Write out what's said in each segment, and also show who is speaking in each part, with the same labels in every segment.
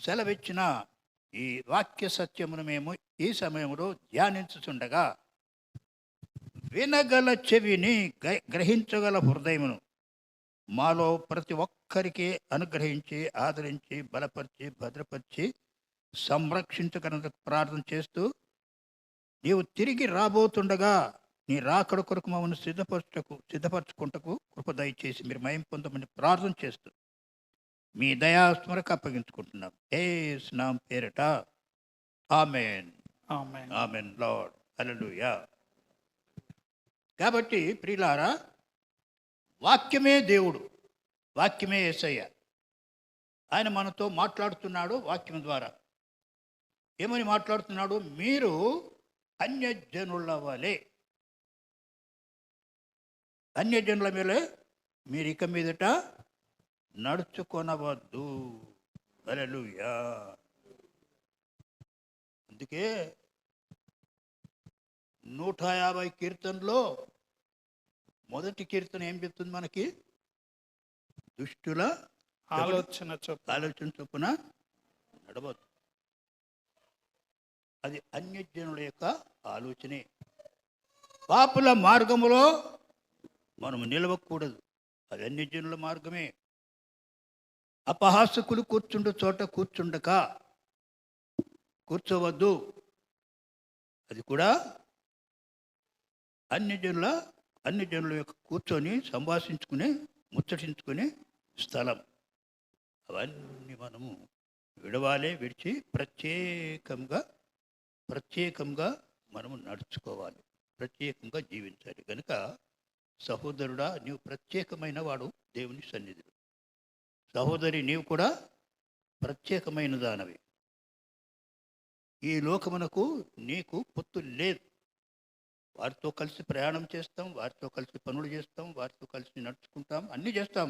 Speaker 1: సెలవిచ్చిన ఈ వాక్య సత్యమును మేము ఈ సమయంలో ధ్యానించుచుండగా, వినగల చెవిని గ్రహించగల హృదయమును మాలో ప్రతి ఒక్కరికి అనుగ్రహించి, ఆదరించి, బలపరిచి, భద్రపరిచి, సంరక్షించగలకు ప్రార్థన చేస్తూ, నీవు తిరిగి రాబోతుండగా నీ రాకడ కొరకు మమ్మల్ని సిద్ధపరచుకుంటకు కృప దయచేసి మీరు మహిమ పొందమని ప్రార్థన చేస్తూ మీ దయాస్మరకు అప్పగించుకుంటున్నాం. యేసు నామమున పేరట ఆమేన్.
Speaker 2: ఆమేన్.
Speaker 1: ఆమేన్ లార్డ్. హల్లెలూయా. కాబట్టి ప్రియులారా, వాక్యమే దేవుడు, వాక్యమే యేసయ్య. ఆయన మనతో మాట్లాడుతున్నాడు వాక్యం ద్వారా. ఏమని మాట్లాడుతున్నాడు? మీరు అన్యజనుల వలె, అన్యజనుల మేలే మీరు ఇక మీదట నడుచుకొనవద్దు. హల్లెలూయా. అందుకే 150 కీర్తనలో మొదటి కీర్తన ఏం చెప్తుంది మనకి? దుష్టుల
Speaker 2: ఆలోచన
Speaker 1: చొప్పున నడవద్దు. అది అన్యజనుల యొక్క ఆలోచనే. పాపుల మార్గములో మనం నిలవకూడదు, అది అన్యజనుల మార్గమే. అపహాసకులు కూర్చుండు చోట కూర్చోవద్దు, అది కూడా అన్యజనుల యొక్క కూర్చొని సంభాషించుకునే, ముచ్చటించుకునే స్థలం. అవన్నీ మనము విడవాలే, విడిచి ప్రత్యేకంగా మనము నడుచుకోవాలి, ప్రత్యేకంగా జీవించాలి. కనుక సహోదరుడా, నీవు ప్రత్యేకమైన వాడు దేవుని సన్నిధిలో. సహోదరి, నీవు కూడా ప్రత్యేకమైన దానవి. ఈ లోకమునకు నీకు పొత్తు లేదు. వారితో కలిసి ప్రయాణం చేస్తాం, వారితో కలిసి పనులు చేస్తాం, వారితో కలిసి నడుచుకుంటాం, అన్నీ చేస్తాం.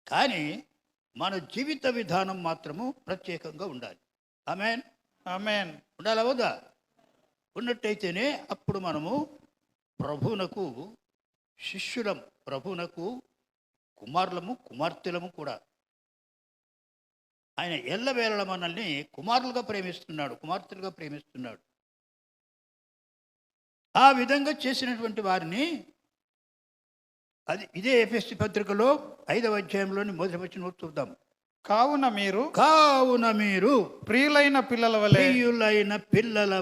Speaker 1: కానీ మన జీవిత విధానం మాత్రము ప్రత్యేకంగా ఉండాలి. ఆమేన్.
Speaker 2: ఆమేన్.
Speaker 1: ఉండాలా వద్దా? ఉన్నట్టయితేనే అప్పుడు మనము ప్రభువునకు శిష్యులం, ప్రభువునకు కుమారులము, కుమార్తెలము కూడా. ఆయన ఎల్లవేళ మనల్ని కుమారులుగా ప్రేమిస్తున్నాడు, కుమార్తెలుగా ప్రేమిస్తున్నాడు. ఆ విధంగా చేసినటువంటి వారిని, ఇదే ఎఫెసీ పత్రికలో 5వ అధ్యాయంలోని మొదటి వచనం చూద్దాం.
Speaker 2: కావున మీరు ప్రియులైన పిల్లల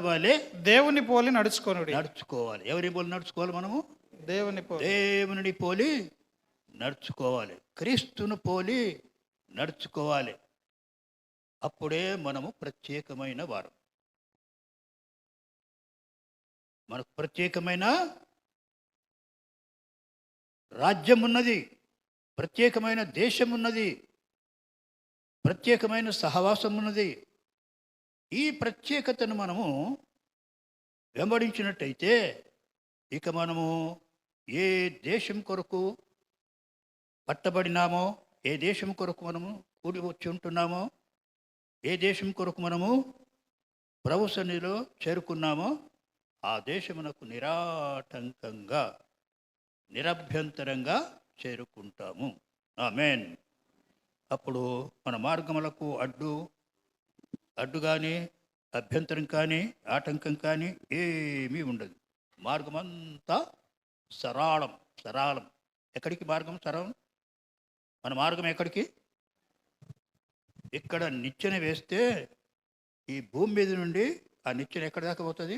Speaker 2: వలె దేవుని పోలి నడుచుకోవాలి. ఎవరిని పోలి నడుచుకోవాలి? మనము దేవుని పోలి నడుచుకోవాలి, క్రీస్తును పోలి నడుచుకోవాలి. అప్పుడే మనము ప్రత్యేకమైన వారు. మనకు ప్రత్యేకమైన రాజ్యం ఉన్నది, ప్రత్యేకమైన దేశం ఉన్నది, ప్రత్యేకమైన సహవాసం ఉన్నది. ఈ ప్రత్యేకతను మనము వెంబడించినట్టయితే ఇక మనము ఏ దేశం కొరకు పట్టబడినామో, ఏ దేశం కొరకు మనము కూడి వచ్చి ఉంటున్నామో, ఏ దేశం కొరకు మనము ప్రభు సన్నిధిలో చేరుకున్నామో, ఆ దేశమునకు నిరాటంకంగా, నిరభ్యంతరంగా చేరుకుంటాము. ఆమేన్. అప్పుడు మన మార్గములకు అడ్డు కానీ, అభ్యంతరం కానీ, ఆటంకం కానీ ఏమీ ఉండదు. మార్గమంతా సరళం. ఎక్కడికి మార్గం సరళం? మన మార్గం ఎక్కడికి? ఇక్కడ నిచ్చెన వేస్తే ఈ భూమి మీద నుండి ఆ నిచ్చెన ఎక్కడి దాకా పోతుంది?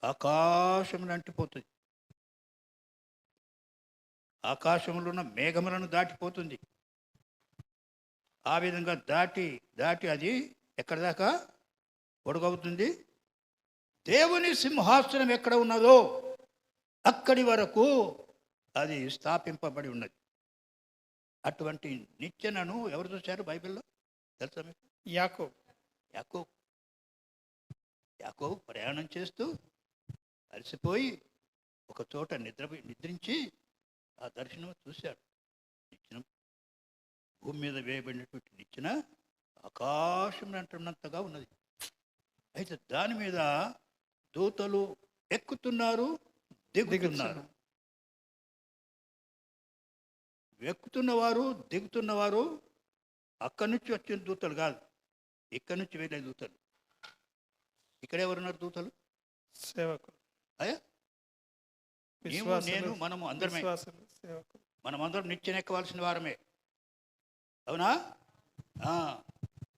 Speaker 2: ఆకాశమును అంటిపోతుంది. ఆకాశంలో ఉన్న మేఘములను దాటిపోతుంది. ఆ విధంగా దాటి అది ఎక్కడి దాకా పొడుగవుతుంది? దేవుని సింహాసనం ఎక్కడ ఉన్నదో అక్కడి వరకు అది స్థాపింపబడి ఉన్నది. అటువంటి నిచ్చెనను ఎవరు చూశారు బైబిల్లో? తెలుసా మీకు? యాకోబు ప్రయాణం చేస్తూ అలసిపోయి ఒక చోట నిద్రించి ఆ దర్శనం చూశాడు. నిచ్చెన భూమి మీద వేయబడినటువంటి నిచ్చెన ఆకాశం అంటున్నంతగా ఉన్నది. అయితే దాని మీద దూతలు ఎక్కుతున్నారు, దిగుతున్నారు. ఎక్కుతున్నవారు, దిగుతున్నవారు
Speaker 1: అక్కడి నుంచి వచ్చిన దూతలు కాదు, ఇక్కడి నుంచి వెళ్ళే దూతలు. ఇక్కడ ఎవరున్నారు దూతలు?
Speaker 3: సేవకులు,
Speaker 1: అయ్యా నీవు నేను మనము అందరమే,
Speaker 3: విశ్వాసులు, సేవకులు.
Speaker 1: మనమందరం నిత్యం ఎక్కవలసిన వారమే. అవునా?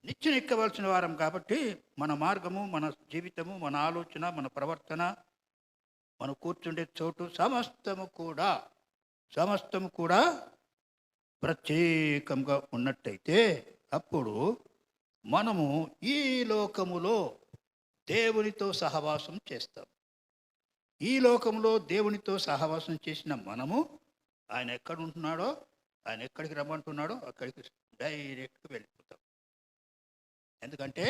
Speaker 1: నిత్యం ఎక్కవలసిన వారం కాబట్టి మన మార్గము, మన జీవితము, మన ఆలోచన, మన ప్రవర్తన, మనం కూర్చుండే చోటు సమస్తము కూడా ప్రత్యేకంగా ఉన్నట్టయితే అప్పుడు మనము ఈ లోకములో దేవునితో సహవాసం చేస్తాం. ఈ లోకంలో దేవునితో సహవాసం చేసిన మనము ఆయన ఎక్కడ ఉంటున్నాడో, ఆయన ఎక్కడికి రమ్మంటున్నాడో అక్కడికి డైరెక్ట్గా వెళ్ళిపోతాం. ఎందుకంటే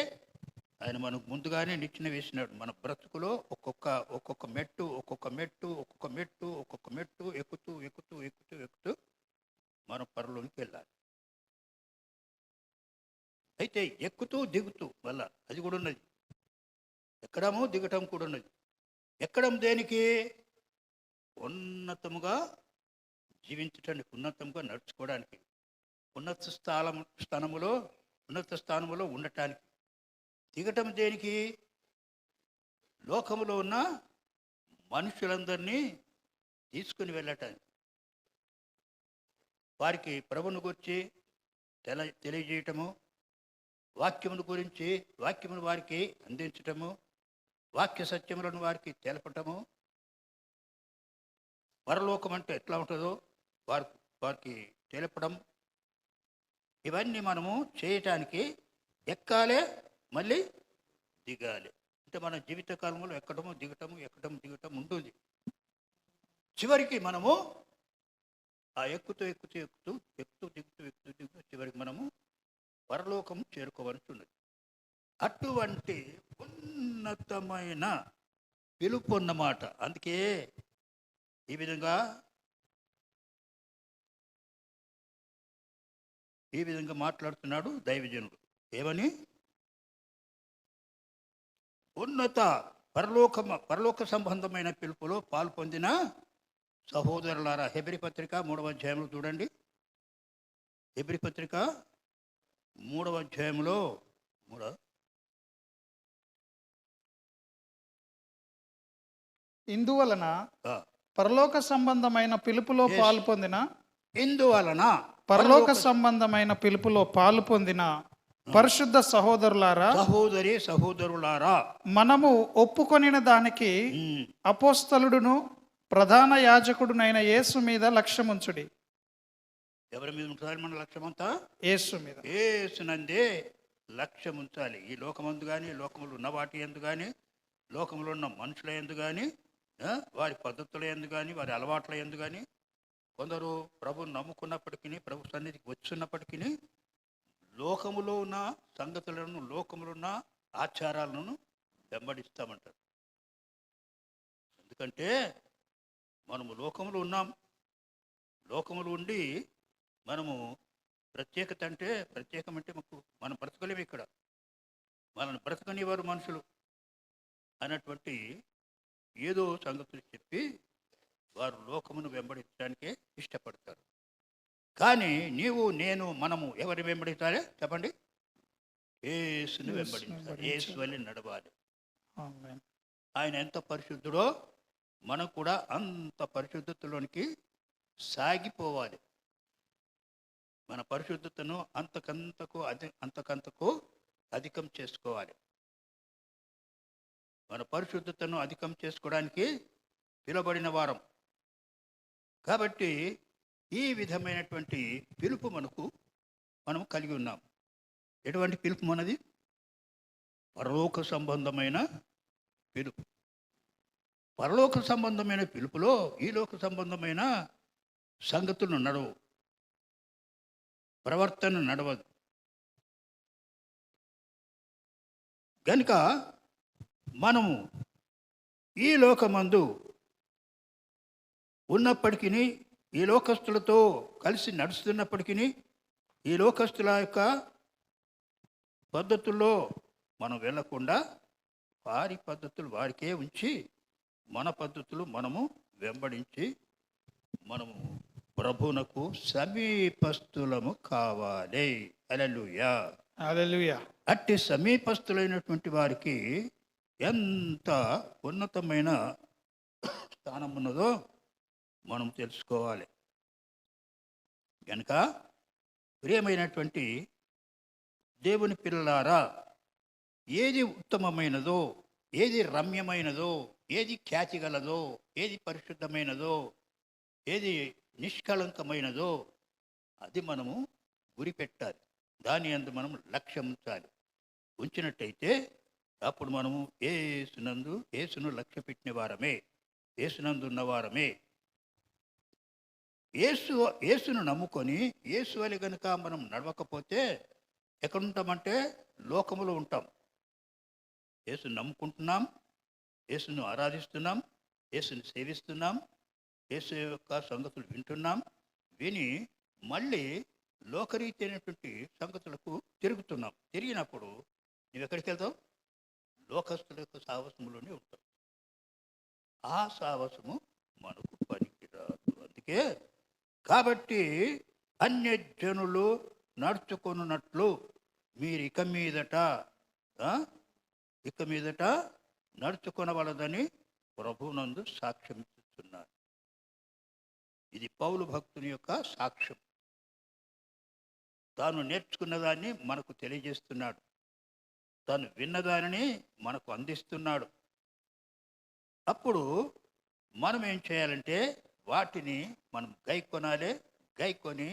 Speaker 1: ఆయన మనకు ముందుగానే నిచ్చెన వేసినాడు. మన బ్రతుకులో ఒక్కొక్క మెట్టు ఎక్కుతూ మనం పరలోనికి వెళ్ళాలి. అయితే ఎక్కుతూ దిగుతూ వల్ల అది కూడా ఉన్నది, ఎక్కడము దిగటం కూడా ఉన్నది. ఎక్కడం దేనికి? ఉన్నతముగా జీవించటానికి, ఉన్నతంగా నడుచుకోవడానికి, ఉన్నత స్థానములో ఉండటానికి. దిగటం దేనికి? లోకములో ఉన్న మనుషులందరినీ తీసుకుని వెళ్ళటానికి, వారికి ప్రభువును గురించి తెలియజేయటము, వాక్యమును గురించి వాక్యమును వారికి అందించటము, వాక్య సత్యములను వారికి తెలపటము, పరలోకం అంటే ఎట్లా ఉంటుందో వారికి తెలపడం. ఇవన్నీ మనము చేయటానికి ఎక్కాలే, మళ్ళీ దిగాలి. అంటే మన జీవితకాలంలో ఎక్కడము దిగటం ఉంటుంది. చివరికి మనము ఆ ఎక్కుతూ దిగుతూ చివరికి మనము పరలోకం చేరుకోవాల్సి ఉన్నది. అటువంటి ఉన్నతమైన పిలుపు అన్నమాట. అందుకే ఈ విధంగా మాట్లాడుతున్నాడు దైవజనుడు. ఏమని? ఉన్నత పరలోక సంబంధమైన పిలుపులో పాల్పొందిన సహోదరులారా. హెబ్రీ పత్రిక 3వ అధ్యాయంలో చూడండి. హెబ్రీ పత్రిక 3వ అధ్యాయంలో
Speaker 3: ఇందువలన పరలోక సంబంధమైన పిలుపులో పాల్పొందిన పరిశుద్ధ సహోదరులారా, మనము ఒప్పుకొనిన దానికి అపోస్తలుడును ప్రధాన యాజకుడునైన యేసు మీద లక్ష్యముంచుడి.
Speaker 1: ఎవరి మీద ఉంచాలి మన లక్ష్యమంతా?
Speaker 3: యేసు మీద.
Speaker 1: యేసునందే లక్ష్యముంచాలి. ఈ లోకమందు కానీ, లోకములు ఉన్న వాటి ఎందు కానీ, లోకంలో ఉన్న మనుషుల ఎందు కానీ, వారి పద్ధతుల ఎందు కానీ, వారి అలవాట్ల ఎందు కానీ, కొందరు ప్రభుని నమ్ముకున్నప్పటికీ, ప్రభు సన్నిధికి వచ్చున్నప్పటికీ లోకములో ఉన్న సంగతులను, లోకములో ఉన్న ఆచారాలను వెంబడిస్తామంటారు. ఎందుకంటే మనము లోకములు ఉన్నాం. లోకములు ఉండి మనము ప్రత్యేకమంటే మనం బ్రతకలేము. ఇక్కడ మనల్ని బ్రతకనివారు మనుషులు అన్నటువంటి ఏదో సంగతులు చెప్పి వారు లోకమును వెంబడించడానికే ఇష్టపడతారు. కానీ నీవు, నేను, మనము ఎవరిని వెంబడించాలి చెప్పండి? యేసుని వెంబడించాలి. యేసు వలె నడవాలి. ఆయన ఎంత పరిశుద్ధుడో మనం కూడా అంత పరిశుద్ధతలోనికి సాగిపోవాలి. మన పరిశుద్ధతను అంతకంతకు అధికం చేసుకోవాలి. మన పరిశుద్ధతను అధికం చేసుకోవడానికి పిలువబడిన వారం కాబట్టి ఈ విధమైనటువంటి పిలుపు మనం కలిగి ఉన్నాం. ఎటువంటి పిలుపు మనది? పరలోక సంబంధమైన పిలుపు. పరలోక సంబంధమైన పిలుపులో ఈ లోక సంబంధమైన సంగతులు నడవు, ప్రవర్తన నడవదు. కనుక మనము ఈ లోకమందు ఉన్నప్పటికీ, ఈ లోకస్తులతో కలిసి నడుస్తున్నప్పటికీ, ఈ లోకస్తుల యొక్క పద్ధతుల్లో మనం వెళ్ళకుండా వారి పద్ధతులు వారికే ఉంచి మన పద్ధతులు మనము వెంబడించి మనము ప్రభువునకు సమీపస్తులము కావాలి. హల్లెలూయా.
Speaker 3: హల్లెలూయా.
Speaker 1: అట్టి సమీపస్తులైనటువంటి వారికి ఎంత ఉన్నతమైన స్థానం ఉన్నదో మనం తెలుసుకోవాలి. కనుక ప్రియమైనటువంటి దేవుని పిల్లలారా, ఏది ఉత్తమమైనదో, ఏది రమ్యమైనదో, ఏది ఖ్యాతిగలదో, ఏది పరిశుద్ధమైనదో, ఏది నిష్కళంకమైనదో అది మనము గురి పెట్టాలి. దాని అందు మనం లక్ష్యం ఉంచాలి. ఉంచినట్టయితే అప్పుడు మనము యేసును లక్ష్య పెట్టిన వారమే, యేసునందు ఉన్నవారమే. యేసును నమ్ముకొని యేసు వలె కనుక మనం నడవకపోతే ఎక్కడుంటామంటే లోకములో ఉంటాం. యేసును నమ్ముకుంటున్నాం, యేసును ఆరాధిస్తున్నాం, యేసును సేవిస్తున్నాం, యేసు యొక్క సంగతులు వింటున్నాం. విని మళ్ళీ లోకరీతి అయినటువంటి సంగతులకు తిరుగుతున్నాం. తిరిగినప్పుడు నువ్వు ఎక్కడికి వెళ్తావు? లోకస్తుల యొక్క సాహసములోనే ఉంటావు. ఆ సాహసము మనకు పనికిరాదు. అందుకే కాబట్టి అన్యజనులు నడుచుకున్నట్లు మీరు ఇక మీదట నడుచుకొనవలదని ప్రభునందు సాక్ష్యం ఇస్తున్నారు. ఇది పౌలు భక్తుని యొక్క సాక్ష్యం. తాను నేర్చుకున్న దాన్ని మనకు తెలియజేస్తున్నాడు. తాను విన్నదానిని మనకు అందిస్తున్నాడు. అప్పుడు మనం ఏం చేయాలంటే వాటిని మనం గైకొనాలి. గైకొని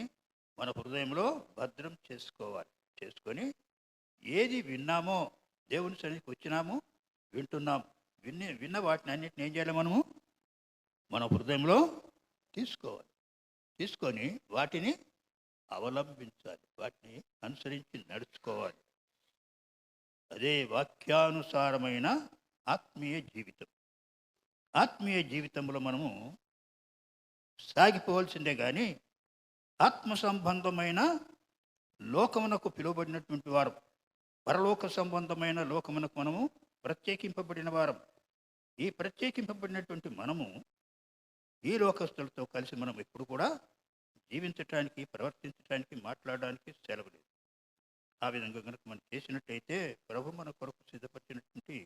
Speaker 1: మన హృదయంలో భద్రం చేసుకోవాలి. చేసుకొని ఏది విన్నామో, దేవుని సన్నిధికి వచ్చినాము, వింటున్నాం, విన్న వాటిని అన్నిటిని ఏం చేయాలి? మనము మన హృదయంలో తీసుకోవాలి. తీసుకొని వాటిని అవలంబించాలి, వాటిని అనుసరించి నడుచుకోవాలి. అదే వాక్యానుసారమైన ఆత్మీయ జీవితం. ఆత్మీయ జీవితంలో మనము సాగిపోవాల్సిందే కానీ ఆత్మ సంబంధమైన లోకమునకు పిలువబడినటువంటి వారు, పరలోక సంబంధమైన లోకమునకు మనము ప్రత్యేకింపబడిన వారం. ఈ ప్రత్యేకింపబడినటువంటి మనము ఈ లోకస్తులతో కలిసి మనం ఎప్పుడు కూడా జీవించటానికి, ప్రవర్తించడానికి, మాట్లాడడానికి సెలవు లేదు. ఆ విధంగా కనుక మనం చేసినట్టయితే ప్రభు మన కొరకు సిద్ధపరిచినటువంటి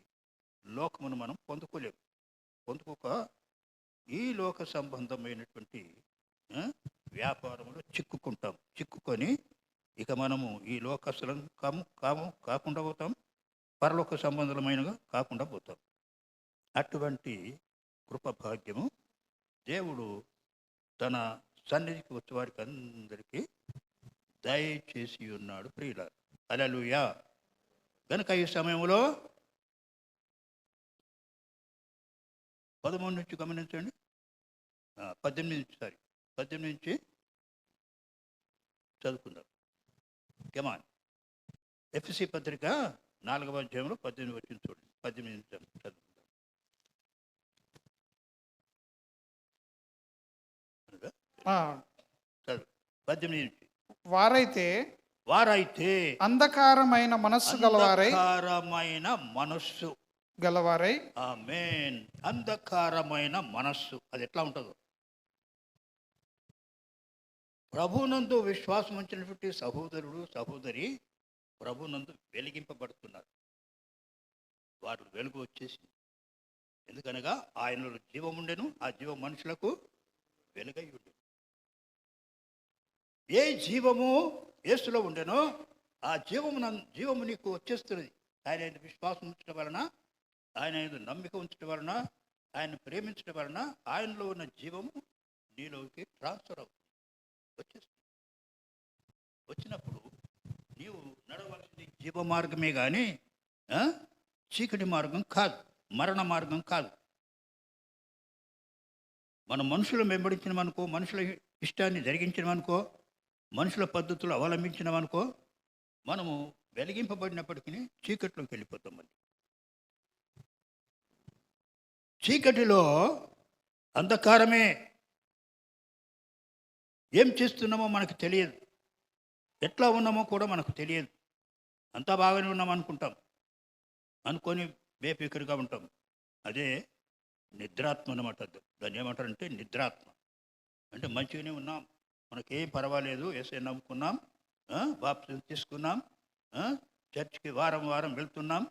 Speaker 1: లోకమును మనం పొందుకోక ఈ లోక సంబంధమైనటువంటి వ్యాపారంలో చిక్కుకొని ఇక మనము ఈ లోకస్తులం కాకుండా పోతాం, పరలోక సంబంధమైనగా కాకుండా పోతాం. అటువంటి కృపభాగ్యము దేవుడు తన సన్నిధికి వచ్చే వారికి అందరికీ దయచేసి ఉన్నాడు. ప్రియులారా, హల్లెలూయా. కనుక ఈ సమయంలో 13 నుంచి గమనించండి, 18 నుంచి చదువుకుందాం. కెమాన్. ఎఫ్ఎస్సి పత్రిక 4వ అధ్యాయంలో 18 వచ్చిన చూడండి. 18 నుంచి చదువుకుందాం. చదువు 18 నుంచి. వారైతే
Speaker 3: అంధకారమైన మనస్సు గలవారై
Speaker 1: ఆమేన్. అంధకారమైన మనస్సు అది ఎట్లా ఉంటుందో, ప్రభునందు విశ్వాసం ఉంచినటువంటి సహోదరుడు సహోదరి ప్రభునందు వెలిగింపబడుతున్నారు. వారు వెలుగు వచ్చేసింది. ఎందుకనగా ఆయనలో జీవం ఉండెను, ఆ జీవం మనుషులకు వెలుగై ఉండెను. ఏ జీవము యేసులో ఉండెనో ఆ జీవము నీకు వచ్చేస్తున్నది. ఆయన విశ్వాసం ఉంచడం వలన, ఆయన నమ్మిక ఉంచడం వలన, ఆయన ప్రేమించడం వలన ఆయనలో ఉన్న జీవము నీలోకి ట్రాన్స్ఫర్ అవుతుంది, వచ్చేస్తుంది. వచ్చినప్పుడు నీవు నడవలసింది జీవ మార్గమే కానీ చీకటి మార్గం కాదు, మరణ మార్గం కాదు. మనం మనుషులు వెంబడించినమనుకో, మనుషుల ఇష్టాన్ని జరిగించినమనుకో, మనుషుల పద్ధతులు అవలంబించినమనుకో, మనము వెలిగింపబడినప్పటికీ చీకటిలోకి వెళ్ళిపోతాం. మళ్ళీ చీకటిలో అంధకారమే. ఏం చేస్తున్నామో మనకు తెలియదు, ఎట్లా ఉన్నామో కూడా మనకు తెలియదు. అంతా బాగానే ఉన్నాం అనుకుంటాం, అనుకొని బేఫికరుగా ఉంటాం. అదే నిద్రాత్మ అన్నమాట. దాన్ని ఏమంటారంటే నిద్రాత్మ. అంటే మంచిగానే ఉన్నాం, మనకేం పర్వాలేదు, యేసయ్య నమ్ముకున్నాం, బాప్తిజం తీసుకున్నాం, ఆ, చర్చికి వారం వారం వెళ్తున్నాం,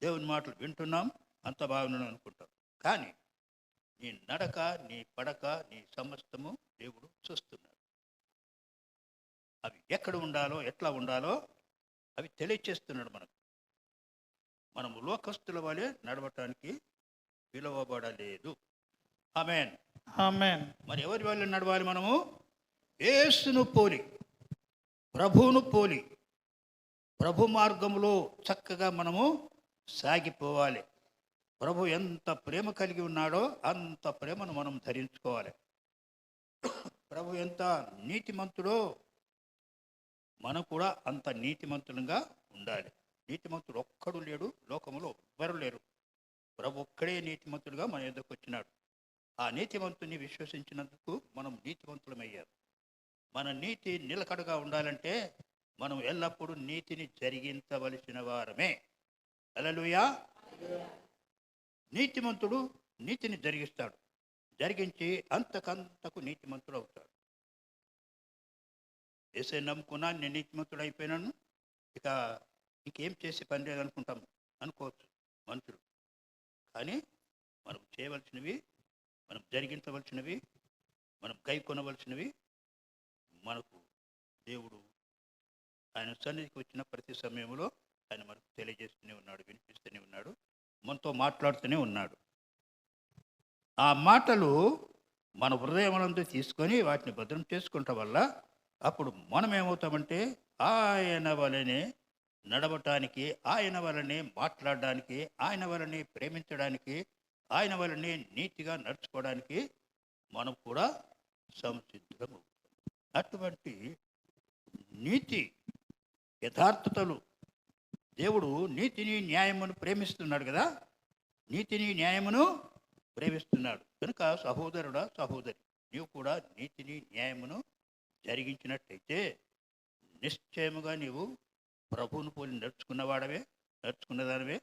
Speaker 1: దేవుని మాటలు వింటున్నాం, అంత బాగున్నాను అనుకుంటాం. కానీ నీ నడక, నీ పడక, నీ సమస్తము దేవుడు చూస్తున్నాడు. అవి ఎక్కడ ఉండాలో, ఎట్లా ఉండాలో అవి తెలియచేస్తున్నాడు మనకు. మనము లోకస్తుల వలె నడవటానికి పిలువబడలేదు. ఆమేన్.
Speaker 3: ఆమేన్.
Speaker 1: మరి ఎవరి వల్ల నడవాలి? మనము యేసును పోలి, ప్రభువును పోలి, ప్రభు మార్గంలో చక్కగా మనము సాగిపోవాలి. ప్రభు ఎంత ప్రేమ కలిగి ఉన్నాడో అంత ప్రేమను మనం ధరించుకోవాలి. ప్రభు ఎంత నీతిమంతుడో మనం కూడా అంత నీతిమంతులుగా ఉండాలి. నీతిమంతుడు ఒక్కడు లేడు, లోకములో ఎవ్వరు లేరు. ప్రభు ఒక్కడే నీతిమంతుడుగా మన ఎదుకు వచ్చినాడు. ఆ నీతిమంతుని విశ్వసించినందుకు మనం నీతిమంతులమయ్యారు. మన నీతి నిలకడగా ఉండాలంటే మనం ఎల్లప్పుడూ నీతిని జరిగించవలసిన వారమే. హల్లెలూయా. నీతిమంతుడు నీతిని జరిగిస్తాడు, జరిగించి అంతకంతకు నీతిమంతుడు అవుతాడు. యేసే నమ్ముకున్నా, నేను నీతిమంతుడు అయిపోయినాను, ఇక ఇంకేం చేసే పని లేదనుకుంటాం, అనుకోవచ్చు మనుషులు. కానీ మనం చేయవలసినవి, మనం జరిగించవలసినవి, మనం కొనవలసినవి మనకు దేవుడు ఆయన సన్నిధికి వచ్చిన ప్రతి సమయంలో ఆయన మనకు తెలియజేస్తూనే ఉన్నాడు, వినిపిస్తూనే ఉన్నాడు, మనతో మాట్లాడుతూనే ఉన్నాడు. ఆ మాటలు మన హృదయములందు తీసుకొని వాటిని భద్రం చేసుకుంటాం వల్ల అప్పుడు మనం ఏమవుతామంటే ఆయన వలనే నడవటానికి, ఆయన వలనే మాట్లాడడానికి, ఆయన వలనే ప్రేమించడానికి, ఆయన వలనే నీతిగా నడుచుకోవడానికి మనం కూడా సంసిద్ధము. అటువంటి నీతి యథార్థతలు, దేవుడు నీతిని న్యాయమును ప్రేమిస్తున్నాడు కదా, నీతిని న్యాయమును ప్రేమిస్తున్నాడు కనుక సహోదరుడా, సహోదరి, నీవు కూడా నీతిని న్యాయమును జరిగించినట్టయితే నిశ్చయముగా నీవు ప్రభువును పోలి నడుచుకున్నదానివే.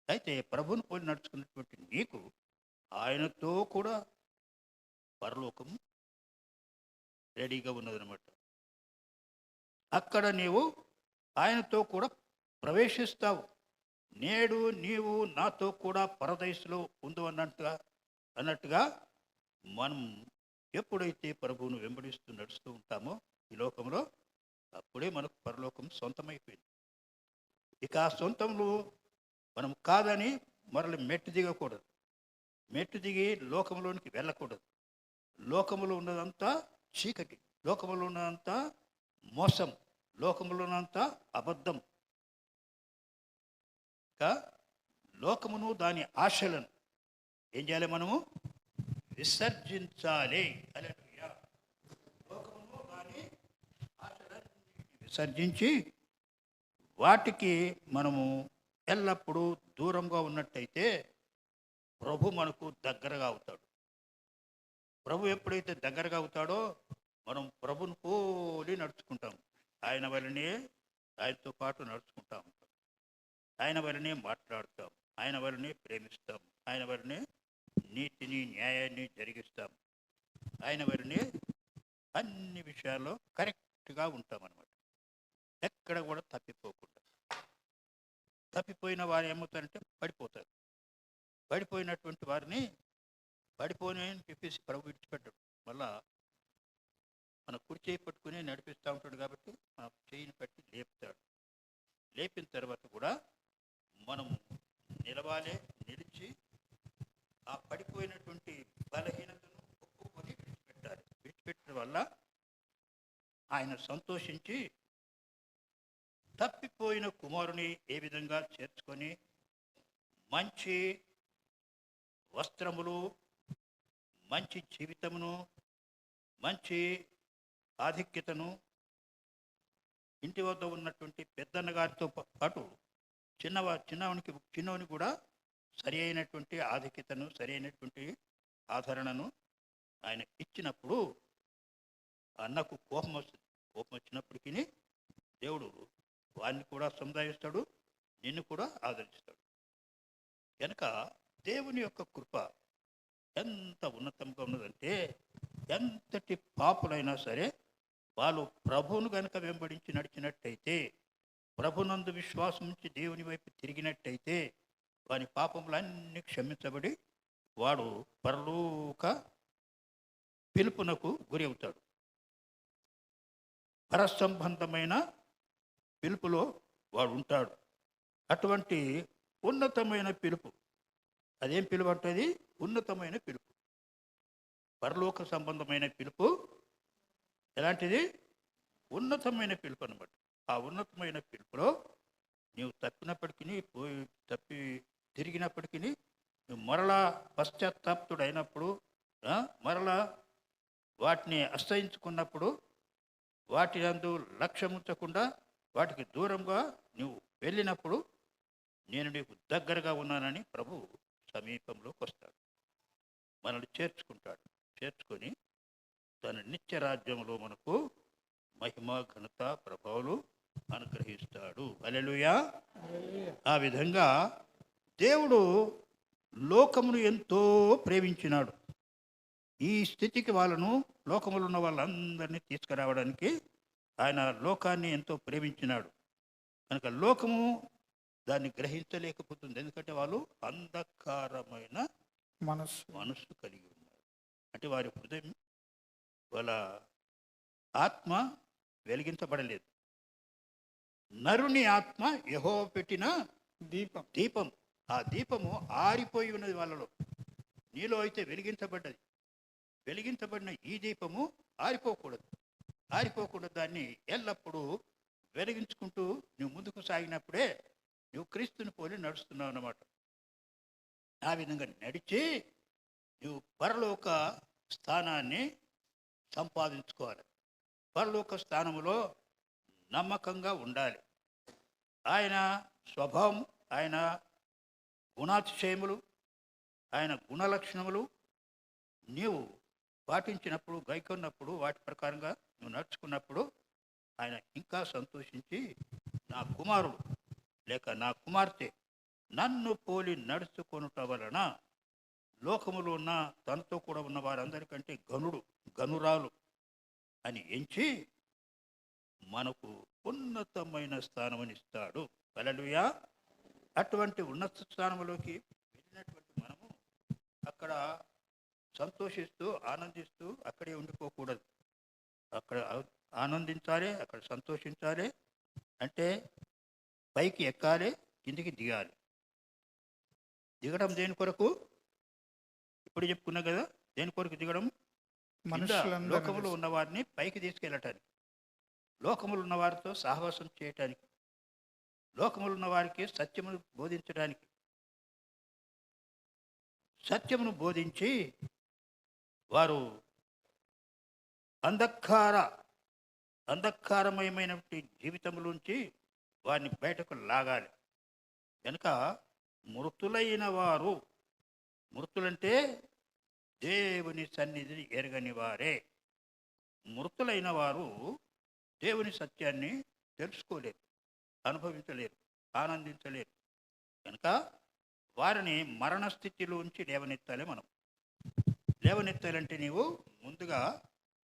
Speaker 1: అయితే ప్రభువును పోలి నడుచుకున్నటువంటి నీకు ఆయనతో కూడా పరలోకం రెడీగా ఉన్నదనమాట. అక్కడ నీవు ఆయనతో కూడా ప్రవేశిస్తావు. నేడు నీవు నాతో కూడా పరదైసులో ఉండు అన్నట్టుగా మనం ఎప్పుడైతే ప్రభువును వెంబడిస్తూ నడుస్తూ ఉంటామో ఈ లోకంలో, అప్పుడే మనకు పరలోకం సొంతమైపోయింది. ఇక ఆ సొంతంలో మనం కాదని మరలి మెట్టు దిగకూడదు, మెట్టు దిగి లోకంలోనికి వెళ్ళకూడదు. లోకములో ఉన్నదంతా చీకటి, లోకములో ఉన్నదంతా మోసం, లోకములో ఉన్నదంతా అబద్ధం. ఇక లోకమును దాని ఆశలను ఏం చేయాలి? మనము విసర్జించాలి. హల్లెలూయా. లోకమును దాని ఆశలను విసర్జించి వాటికి మనము ఎల్లప్పుడూ దూరంగా ఉన్నట్టయితే ప్రభు మనకు దగ్గరగా అవుతాడు. ప్రభు ఎప్పుడైతే దగ్గరగా అవుతాడో మనం ప్రభుని పోలి నడుచుకుంటాం. ఆయన వలనే, ఆయనతో పాటు నడుచుకుంటా ఉంటాం. ఆయన వలనే మాట్లాడుతాం, ఆయన వలనే ప్రేమిస్తాం, ఆయన వలనే నీతిని న్యాయాన్ని జరిగిస్తాం, ఆయన వలనే అన్ని విషయాల్లో కరెక్ట్గా ఉంటాం అన్నమాట. ఎక్కడ కూడా తప్పిపోకుండా. తప్పిపోయిన వారు ఏమవుతారంటే పడిపోతారు. పడిపోయినటువంటి వారిని పడిపోని అని చెప్పేసి ప్రభు విడిచిపెట్టాడు. మళ్ళా మన కుడి చేయి పట్టుకుని నడిపిస్తూ ఉంటాడు కాబట్టి మన చేయిని పట్టి లేపుతాడు. లేపిన తర్వాత కూడా మనం నిలవాలి, నిలిచి ఆ పడిపోయినటువంటి బలహీనతను ఒప్పుకొని విడిచిపెట్టాలి. విడిచిపెట్టడం వల్ల ఆయన సంతోషించి తప్పిపోయిన కుమారుని ఏ విధంగా చేర్చుకొని మంచి వస్త్రములు, మంచి జీవితమును, మంచి ఆధిక్యతను, ఇంటి వద్ద ఉన్నటువంటి పెద్దన్న గారితో పాటు చిన్నవనికి కూడా సరి అయినటువంటి ఆధిక్యతను, సరి అయినటువంటి ఆదరణను ఆయన ఇచ్చినప్పుడు అన్నకు కోపం వస్తుంది. కోపం వచ్చినప్పటికీ దేవుడు వారిని కూడా సముదాయిస్తాడు, నిన్ను కూడా ఆదరిస్తాడు. కనుక దేవుని యొక్క కృప ఎంత ఉన్నతంగా ఉన్నదంటే ఎంతటి పాపులైనా సరే వాళ్ళు ప్రభువును గనుక వెంబడించి నడిచినట్టయితే, ప్రభునందు విశ్వాసం ఉంచి దేవుని వైపు తిరిగినట్టయితే వాని పాపములన్నీ క్షమించబడి వాడు పరలోక పిలుపునకు గురి అవుతాడు. పరసంబంధమైన పిలుపులో వాడు ఉంటాడు. అటువంటి ఉన్నతమైన పిలుపు, అదేం పిలుపు అంటే ఉన్నతమైన పిలుపు, పరలోక సంబంధమైన పిలుపు. ఎలాంటిది? ఉన్నతమైన పిలుపు అన్నమాట. ఆ ఉన్నతమైన పిలుపులో నీవు తప్పినప్పటికీ తప్పి తిరిగినప్పటికీ నువ్వు మరలా పశ్చాత్తాప్తుడైనప్పుడు, మరలా వాటిని అసహించుకున్నప్పుడు, వాటి నందు లక్ష్యముంచకుండా వాటికి దూరంగా నువ్వు వెళ్ళినప్పుడు నేను నీకు దగ్గరగా ఉన్నానని ప్రభు సమీపంలోకి వస్తాడు, మనల్ని చేర్చుకుంటాడు. చేర్చుకొని తన నిత్య రాజ్యంలో మనకు మహిమ, ఘనత, ప్రభావాలు అనుగ్రహిస్తాడు. హల్లెలూయా. ఆ విధంగా దేవుడు లోకమును ఎంతో ప్రేమించినాడు. ఈ స్థితికి వాళ్ళను, లోకములో ఉన్న వాళ్ళందరినీ తీసుకురావడానికి ఆయన లోకాన్ని ఎంతో ప్రేమించినాడు. కనుక లోకము దాన్ని గ్రహించలేకపోతుంది. ఎందుకంటే వాళ్ళు అంధకారమైన మనస్సు కలిగి ఉన్నారు. అంటే వారి హృదయం, వాళ్ళ ఆత్మ వెలిగించబడలేదు. నరుని ఆత్మ యెహోవా పెట్టిన దీపం. ఆ దీపము ఆరిపోయి ఉన్నది వాళ్ళలో. నీలో అయితే వెలిగించబడ్డది. వెలిగించబడిన ఈ దీపము ఆరిపోకూడదు. దాన్ని ఎల్లప్పుడూ వెలిగించుకుంటూ నువ్వు ముందుకు సాగినప్పుడే నువ్వు క్రీస్తుని పోలి నడుస్తున్నావు అన్నమాట. ఆ విధంగా నడిచి నువ్వు పరలోక స్థానాన్ని సంపాదించుకోవాలి. పరలోక స్థానములో నమ్మకంగా ఉండాలి. ఆయన స్వభావం, ఆయన గుణాతిశయములు, ఆయన గుణలక్షణములు నీవు పాటించినప్పుడు, గైకొన్నప్పుడు, వాటి ప్రకారంగా నువ్వు నడుచుకున్నప్పుడు ఆయన ఇంకా సంతోషించి నా కుమారుడు లేక నా కుమార్తె నన్ను పోలి నడుచుకొనుట వలన లోకములో ఉన్న తనతో కూడా ఉన్న వారందరికంటే గనురాలు అని ఎంచి మనకు ఉన్నతమైన స్థానమునిస్తాడు. హల్లెలూయా. అటువంటి ఉన్నత స్థానంలోకి వెళ్ళినటువంటి మనము అక్కడ సంతోషిస్తూ ఆనందిస్తూ అక్కడే ఉండిపోకూడదు. అక్కడ ఆనందించాలి, అక్కడ సంతోషించాలి. అంటే పైకి ఎక్కాలి, కిందికి దిగాలి. దిగడం దేని కొరకు? ఇప్పుడు చెప్పుకున్నా కదా, దేని కొరకు దిగడం? లోకములో ఉన్న వారిని పైకి తీసుకెళ్ళటానికి, లోకములు ఉన్న వారితో సహవాసం చేయటానికి, లోకములు ఉన్న వారికి సత్యమును బోధించడానికి, సత్యమును బోధించి వారు అంధకారమయమైనటువంటి జీవితంలోంచి వారిని బయటకు లాగాలి. కనుక మృతులైన వారు, మృతులంటే దేవుని సన్నిధిని ఎరగని వారే. మృతులైన వారు దేవుని సత్యాన్ని తెలుసుకోలేరు, అనుభవించలేరు, ఆనందించలేరు. కనుక వారిని మరణ స్థితిలోంచి లేవనెత్తాలి. మనం లేవనెత్తాలంటే నీవు ముందుగా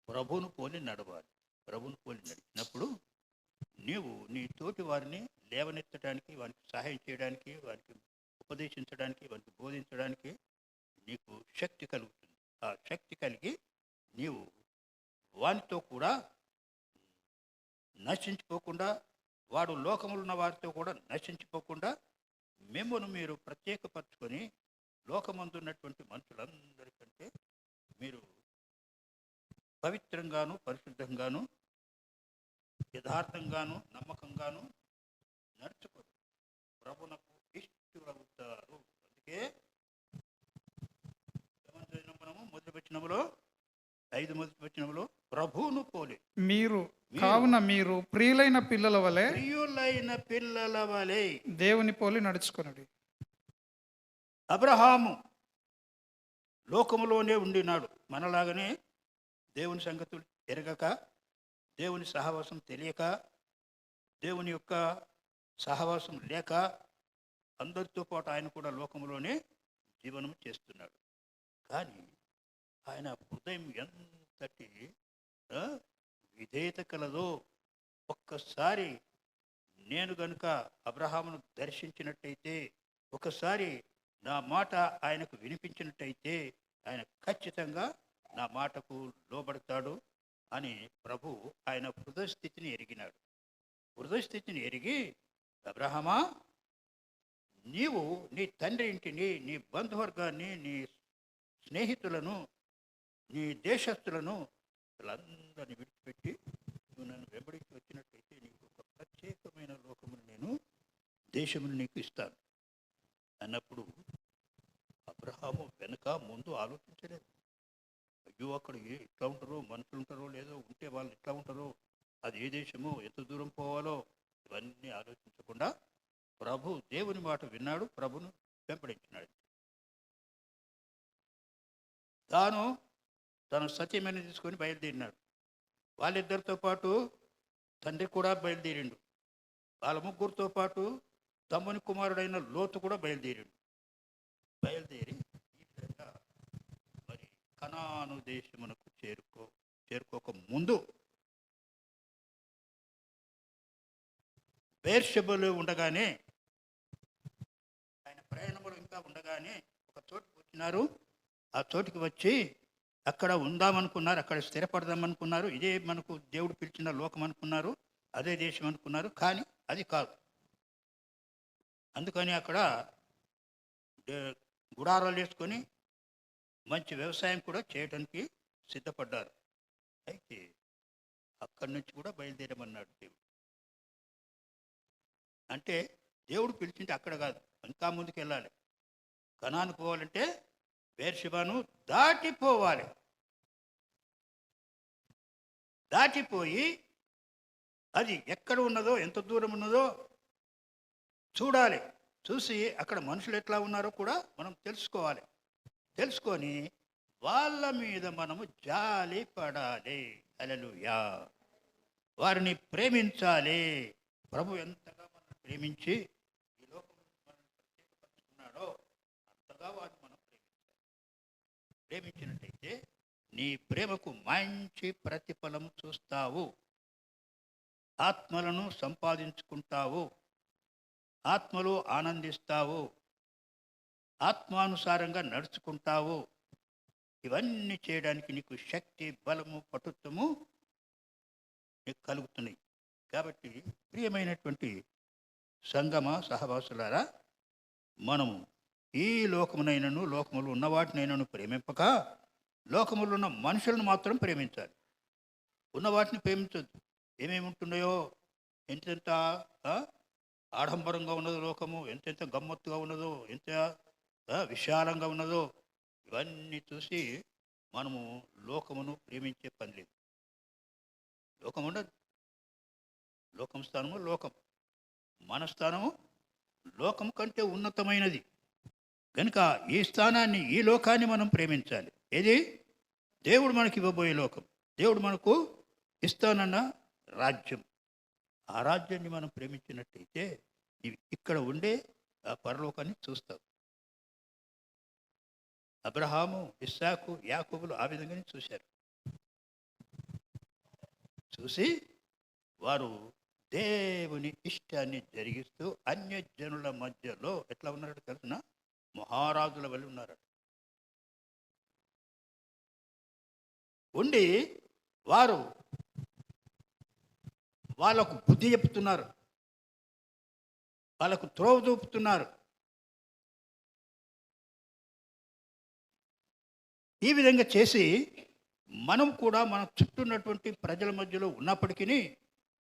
Speaker 1: ప్రభువును పోలి నడవాలి. ప్రభువును పోలి నడిచినప్పుడు నీవు నీ తోటి వారిని లేవనెత్తడానికి, వారికి సహాయం చేయడానికి, వారికి ఉపదేశించడానికి, వారికి బోధించడానికి నీకు శక్తి కలుగుతుంది. ఆ శక్తి కలిగి నీవు వానితో కూడా నశించిపోకుండా, వాడు లోకములు ఉన్న వారితో కూడా నశించిపోకుండా మిమ్మల్ని మీరు ప్రత్యేకపరచుకొని లోకమందున్నటువంటి మనుషులందరికంటే మీరు పవిత్రంగాను, పరిశుద్ధంగాను, యథార్థంగాను, నమ్మకంగాను నడుచుకొని ప్రభునకు ఇష్టవుతారు. అందుకే మనము మొదటి వచనములో, 5 మొదటి వచనములో ప్రభువును పోలి
Speaker 3: కావున మీరు ప్రియులైన పిల్లల వలె దేవుని పోలి నడుచుకొనుడి.
Speaker 1: అబ్రహాము లోకములోనే ఉండినాడు. మనలాగానే దేవుని సంగతులు ఎరగక, దేవుని సహవాసం తెలియక, దేవుని యొక్క సహవాసం లేక అందరితో పాటు ఆయన కూడా లోకములోనే జీవనం చేస్తున్నాడు. కానీ ఆయన హృదయం ఎంతటి విధేయత కలదో, ఒక్కసారి నేను గనుక అబ్రహామును దర్శించినట్టయితే, ఒకసారి నా మాట ఆయనకు వినిపించినట్టయితే ఆయన ఖచ్చితంగా నా మాటకు లోబడతాడు అని ప్రభు ఆయన హృదయ స్థితిని ఎరిగినాడు. హృదయ స్థితిని ఎరిగి, అబ్రహమా, నీవు నీ తండ్రి ఇంటిని, నీ బంధువర్గాన్ని, నీ స్నేహితులను, నీ దేశస్తులను వీళ్ళందరినీ విడిచిపెట్టి నువ్వు నన్ను వెంబడించి వచ్చినట్టయితే నీకు ఒక ప్రత్యేకమైన లోకమును నేను, దేశమును నీకు ఇస్తాను అన్నప్పుడు అబ్రహాము వెనక ముందు ఆలోచించలేదు. అయ్యో అక్కడ ఎట్లా ఉంటారో, మనుషులు ఉంటారో లేదో, ఉంటే వాళ్ళు ఎట్లా ఉంటారో, అది ఏ దేశమో, ఎంత దూరం పోవాలో, ఇవన్నీ ఆలోచించకుండా ప్రభు దేవుని మాట విన్నాడు, ప్రభును వెంబడించినాడు. తాను తన సత్యమని తీసుకొని బయలుదేరినాడు. వాళ్ళిద్దరితో పాటు తండ్రి కూడా బయలుదేరిండు. వాళ్ళ ముగ్గురితో పాటు తమ్ముని కుమారుడైన లోతు కూడా బయలుదేరిండు. బయలుదేరి ఈ విధంగా మరి కనాను దేశమునకు చేరుకోక ముందు బెర్షెబలో ఉండగానే, ఆయన ప్రయాణంలో ఇంకా ఉండగానే ఒక చోటుకు వచ్చినారు. ఆ చోటుకి వచ్చి అక్కడ ఉందామనుకున్నారు, అక్కడ స్థిరపడదామనుకున్నారు. ఇదే మనకు దేవుడు పిలిచిన లోకం అనుకున్నారు, అదే దేశం అనుకున్నారు. కానీ అది కాదు. అందుకని అక్కడ గుడారాలు వేసుకొని మంచి వ్యవసాయం కూడా చేయడానికి సిద్ధపడ్డారు. అయితే అక్కడి నుంచి కూడా బయలుదేరమన్నాడు దేవుడు. అంటే దేవుడు పిలిచింటే అక్కడ కాదు, ఇంకా ముందుకు వెళ్ళాలి. కనాను పోవాలంటే బెర్షెబాను దాటిపోవాలి. దాటిపోయి అది ఎక్కడ ఉన్నదో, ఎంత దూరం ఉన్నదో చూడాలి. చూసి అక్కడ మనుషులు ఎట్లా ఉన్నారో కూడా మనం తెలుసుకోవాలి. తెలుసుకొని వాళ్ళ మీద మనము జాలి పడాలి. హల్లెలూయా. వారిని ప్రేమించాలి. ప్రభు ఎంతగా మనం ప్రేమించి ఈ లోకంలో మనల్ని ప్రత్యేకపరుచుకున్నాడో అంతగా వారిని మనం ప్రేమించినట్టయితే నీ ప్రేమకు మంచి ప్రతిఫలం చూస్తావు. ఆత్మలను సంపాదించుకుంటావు, ఆత్మలో ఆనందిస్తావు, ఆత్మానుసారంగా నడుచుకుంటావు. ఇవన్నీ చేయడానికి నీకు శక్తి, బలము, పటుత్వము నీకు కలుగుతున్నాయి. కాబట్టి ప్రియమైనటువంటి సంగమ సహవాసులారా, మనము ఈ లోకమునైనను, లోకములు ఉన్న వాటినైనను ప్రేమింపక లోకములు ఉన్న మనుషులను మాత్రం ప్రేమించాలి. ఉన్న వాటిని ప్రేమించద్దు. ఏమేమి ఉంటున్నాయో, ఎంతెంత ఆడంబరంగా ఉన్నదో లోకము, ఎంతెంత గమ్మత్తుగా ఉన్నదో, ఎంత విశాలంగా ఉన్నదో, ఇవన్నీ చూసి మనము లోకమును ప్రేమించే పని లేదు. లోకం ఉండదు. లోకం స్థానము లోకం, మన స్థానము లోకం కంటే ఉన్నతమైనది. కనుక ఈ స్థానాన్ని, ఈ లోకాన్ని మనం ప్రేమించాలి. ఏది? దేవుడు మనకి ఇవ్వబోయే లోకం, దేవుడు మనకు ఇస్తానన్న రాజ్యం. ఆ రాజ్యాన్ని మనం ప్రేమించినట్టయితే ఇక్కడ ఉండే ఆ పరలోకాన్ని చూస్తావు. అబ్రహాము, ఇస్సాకు, యాకోబులు ఆ విధంగానే చూశారు. చూసి వారు దేవుని ఇష్టాన్ని జరిగిస్తూ అన్యజనుల మధ్యలో ఎట్లా ఉన్నారో తెలుసునా? మహారాజుల వల్ల ఉన్నారు. ఉండి వారు వాళ్ళకు బుద్ధి చెప్తున్నారు, వాళ్ళకు త్రోవ చూపుతున్నారు. ఈ విధంగా చేసి మనం కూడా మన చుట్టూ ఉన్నటువంటి ప్రజల మధ్యలో ఉన్నప్పటికీ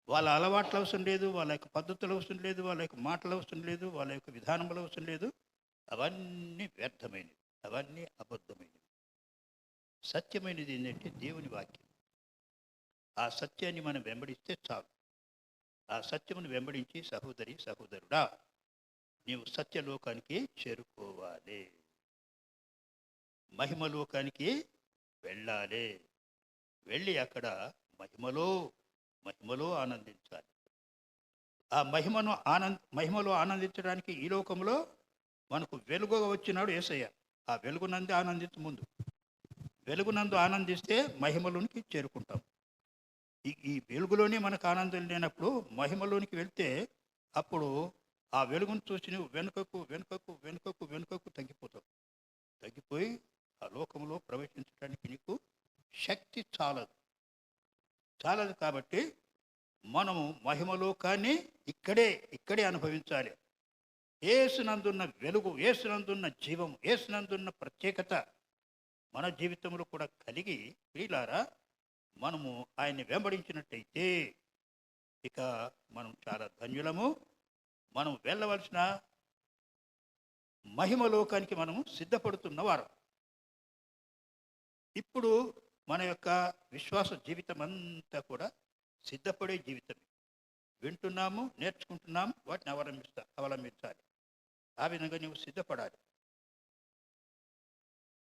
Speaker 1: వాళ్ళ అలవాట్లు అవసరం లేదు, వాళ్ళ యొక్క పద్ధతులు అవసరం లేదు, వాళ్ళ యొక్క మాటలు అవసరం లేదు, వాళ్ళ యొక్క విధానములు అవసరం లేదు. అవన్నీ వ్యర్థమైనవి, అవన్నీ అబద్ధమైనవి. సత్యమైనది ఏంటంటే దేవుని వాక్యం. ఆ సత్యాన్ని మనం వెంబడిస్తే చాలు. ఆ సత్యమును వెంబడించి సహోదరి, సహోదరుడా, నీవు సత్యలోకానికి చేరుకోవాలి, మహిమలోకానికి వెళ్ళాలి. వెళ్ళి అక్కడ మహిమలో ఆనందించాలి. ఆ మహిమలో ఆనందించడానికి ఈ లోకంలో మనకు వెలుగుగా వచ్చినాడు యేసయ్య. ఆ వెలుగునందు ఆనందించ ముందు, వెలుగునందు ఆనందిస్తే మహిమలోనికి చేరుకుంటాం. ఈ వెలుగులోనే మనకు ఆనందం లేనప్పుడు మహిమలోనికి వెళ్తే అప్పుడు ఆ వెలుగును చూసి నువ్వు వెనుకకు వెనుకకు వెనుకకు వెనుకకు తగ్గిపోతావు. తగ్గిపోయి ఆ లోకంలో ప్రవేశించడానికి నీకు శక్తి చాలదు. కాబట్టి మనము మహిమలోకాన్ని ఇక్కడే అనుభవించాలి. యేసునందున్న వెలుగు, యేసునందున్న జీవం, యేసునందున్న ప్రత్యేకత మన జీవితంలో కూడా కలిగి ప్రియులారా మనము ఆయన్ని వెంబడించినట్టయితే ఇక మనం చాలా ధన్యులము. మనం వెళ్ళవలసిన మహిమలోకానికి మనము సిద్ధపడుతున్నవారు. ఇప్పుడు మన యొక్క విశ్వాస జీవితం అంతా కూడా సిద్ధపడే జీవితమే. వింటున్నాము, నేర్చుకుంటున్నాము, వాటిని అవలంబించాలి. ఆ విధంగా నువ్వు సిద్ధపడాలి.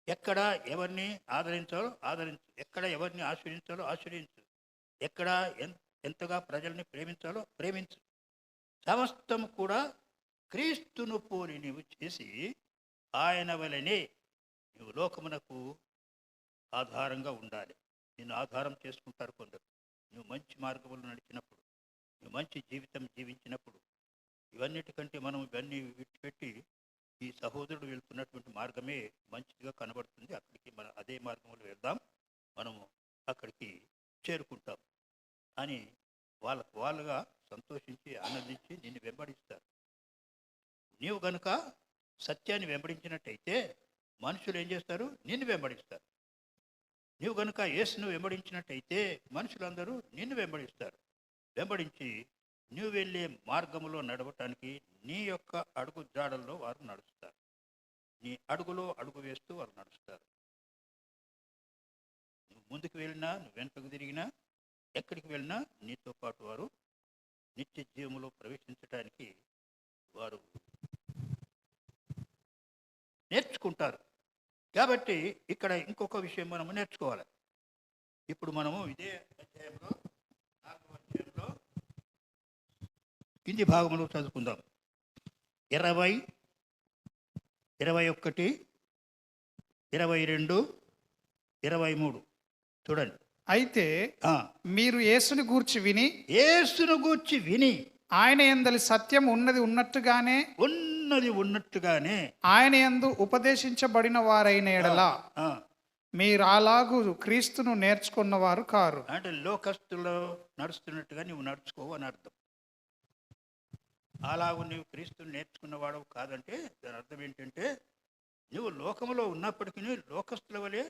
Speaker 1: ఎక్కడ ఎవరిని ఆదరించాలో ఆదరించు, ఎక్కడ ఎవరిని ఆశ్రయించాలో ఆశ్రయించు, ఎక్కడ ఎంతగా ప్రజల్ని ప్రేమించాలో ప్రేమించు. సమస్తము కూడా క్రీస్తును పోలి నీవు చేసి ఆయన వలనే నువ్వు లోకమునకు ఆధారంగా ఉండాలి. నిన్ను ఆధారం చేసుకుంటారు కొందరు. నువ్వు మంచి మార్గంలో నడిచినప్పుడు, నువ్వు మంచి జీవితం జీవించినప్పుడు, ఇవన్నిటికంటే మనం ఇవన్నీ విడిచిపెట్టి ఈ సహోదరుడు వెళ్తున్నటువంటి మార్గమే మంచిగా కనబడుతుంది, అక్కడికి మనం అదే మార్గంలో వెళ్దాం, మనము అక్కడికి చేరుకుంటాం అని వాళ్ళుగా సంతోషించి ఆనందించి నిన్ను వెంబడిస్తారు. నీవు గనుక సత్యాన్ని వెంబడించినట్టయితే మనుషులు ఏం చేస్తారు? నిన్ను వెంబడిస్తారు. నీవు గనుక యేసును వెంబడించినట్టయితే మనుషులందరూ నిన్ను వెంబడిస్తారు. వెంబడించి నువ్వు వెళ్ళే మార్గంలో నడవటానికి నీ యొక్క అడుగు జాడల్లో వారు నడుస్తారు. నీ అడుగులో అడుగు వేస్తూ వారు నడుస్తారు. నువ్వు ముందుకు వెళ్ళినా, నువ్వు వెనుకకు తిరిగినా, ఎక్కడికి వెళ్ళినా నీతో పాటు వారు నిత్య జీవములో ప్రవేశించడానికి వారు నేర్చుకుంటారు. కాబట్టి ఇక్కడ ఇంకొక విషయం మనము నేర్చుకోవాలి. ఇప్పుడు మనము ఇదే అధ్యాయంలో 4వ అధ్యాయంలో కింది భాగంలో చదువుకుందాం. 20, 21, 22, 23 చూడండి.
Speaker 3: అయితే మీరు యేసుని గూర్చి విని ఆయన యందలి సత్యం ఉన్నది ఉన్నట్టుగానే ఆయన యందు ఉపదేశించబడిన వారైన ఎడల మీరు అలాగూ క్రీస్తును నేర్చుకున్నవారు కారు.
Speaker 1: అంటే లోకస్తులో నడుస్తున్నట్టుగా నువ్వు నడుచుకోవు అని అర్థం. అలాగూ నువ్వు క్రీస్తుని నేర్చుకున్నవాడు కాదంటే దాని అర్థం ఏంటంటే నువ్వు లోకంలో ఉన్నప్పటికీ లోకస్తుల వలె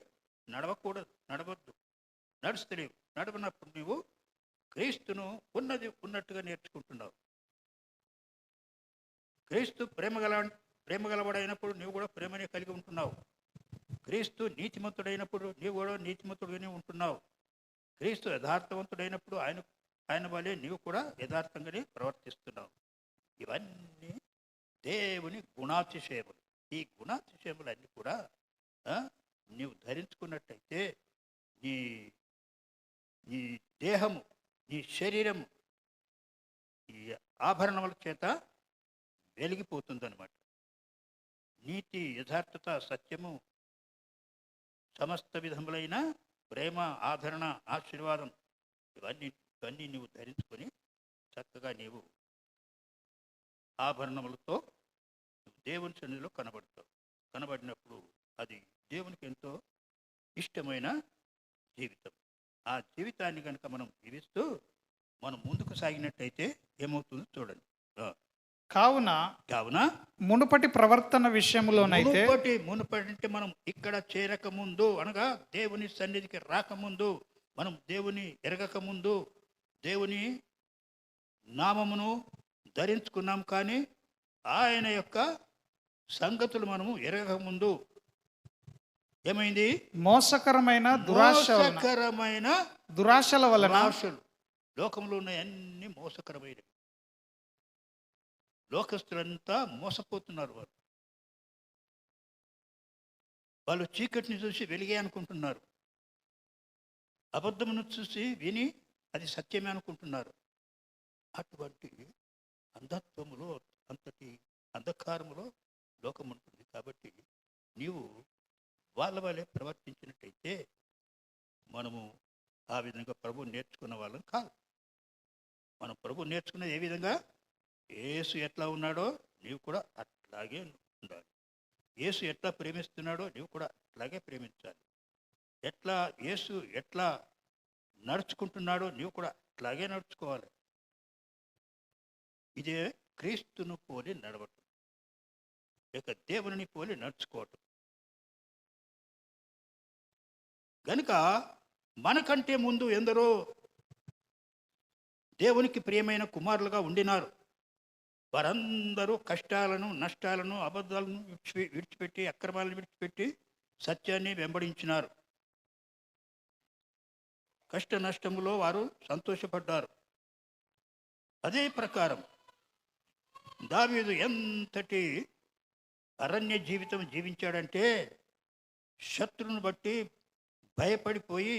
Speaker 1: నడవద్దు, నడుస్తలేవు. నడవనప్పుడు నువ్వు క్రీస్తును ఉన్నట్టుగా నేర్చుకుంటున్నావు. క్రీస్తు ప్రేమగలవాడైనప్పుడు నువ్వు కూడా ప్రేమనే కలిగి ఉంటున్నావు. క్రీస్తు నీతిమంతుడైనప్పుడు నీవు కూడా నీతిమంతుడుగానే ఉంటున్నావు. క్రీస్తు యథార్థవంతుడైనప్పుడు ఆయన వలె నీవు కూడా యథార్థంగానే ప్రవర్తిస్తున్నావు. ఇవన్నీ దేవుని గుణాతిశయములు. ఈ గుణాతిశయములన్నీ కూడా నీవు ధరించుకున్నట్టయితే నీ దేహము, నీ శరీరము ఈ ఆభరణముల చేత వెలిగిపోతుందన్నమాట. నీతి, యథార్థత, సత్యము, సమస్త విధములైన ప్రేమ, ఆదరణ, ఆశీర్వాదం ఇవన్నీ నీవు ధరించుకొని చక్కగా నీవు ఆభరణములతో దేవుని సన్నిధిలో కనబడినప్పుడు అది దేవునికి ఎంతో ఇష్టమైన జీవితం. ఆ జీవితాన్ని కనుక మనం జీవిస్తూ మనం ముందుకు సాగినట్టయితే ఏమవుతుందో చూడండి.
Speaker 3: కావున మునుపటి ప్రవర్తన విషయంలోనైతే
Speaker 1: మునుపటి అంటే మనం ఇక్కడ చేరకముందు, అనగా దేవుని సన్నిధికి రాకముందు, మనం దేవుని ఎరగకముందు దేవుని నామమును ధరించుకున్నాం. కానీ ఆయన యొక్క సంగతులు మనము ఎరగకముందు ఏమైంది?
Speaker 3: మోసకరమైన దురాశల వలన
Speaker 1: లోకంలో ఉన్న అన్ని మోసకరమైనవి. లోకస్తులంతా మోసపోతున్నారు. వాళ్ళు చీకటిని చూసి వెలిగే అనుకుంటున్నారు. అబద్ధమును చూసి విని అది సత్యమే అనుకుంటున్నారు. అటువంటి అంధత్వములో, అంతటి అంధకారములో లోకం ఉంటుంది. కాబట్టి నీవు వాళ్ళ వల్లే ప్రవర్తించినట్టయితే మనము ఆ విధంగా ప్రభు నేర్చుకున్న వాళ్ళం కాదు. మనం ప్రభు నేర్చుకున్నది ఏ విధంగా? యేసు ఎట్లా ఉన్నాడో నీవు కూడా అట్లాగే ఉండాలి. యేసు ఎట్లా ప్రేమిస్తున్నాడో నీవు కూడా అట్లాగే ప్రేమించాలి. యేసు ఎట్లా నడుచుకుంటున్నాడో నీవు కూడా అట్లాగే నడుచుకోవాలి. ఇదే క్రీస్తును పోలి నడవటం, లేక దేవుని పోలి నడుచుకోవటం. గనుక మనకంటే ముందు ఎందరో దేవునికి ప్రియమైన కుమారులుగా ఉండినారు. వారందరూ కష్టాలను, నష్టాలను, అబద్ధాలను విడిచిపెట్టి, అక్రమాలను విడిచిపెట్టి సత్యాన్ని వెంబడించినారు. కష్ట నష్టములో వారు సంతోషపడ్డారు. అదే ప్రకారం దావీదు ఎంతటి అరణ్య జీవితం జీవించాడంటే, శత్రువును బట్టి భయపడిపోయి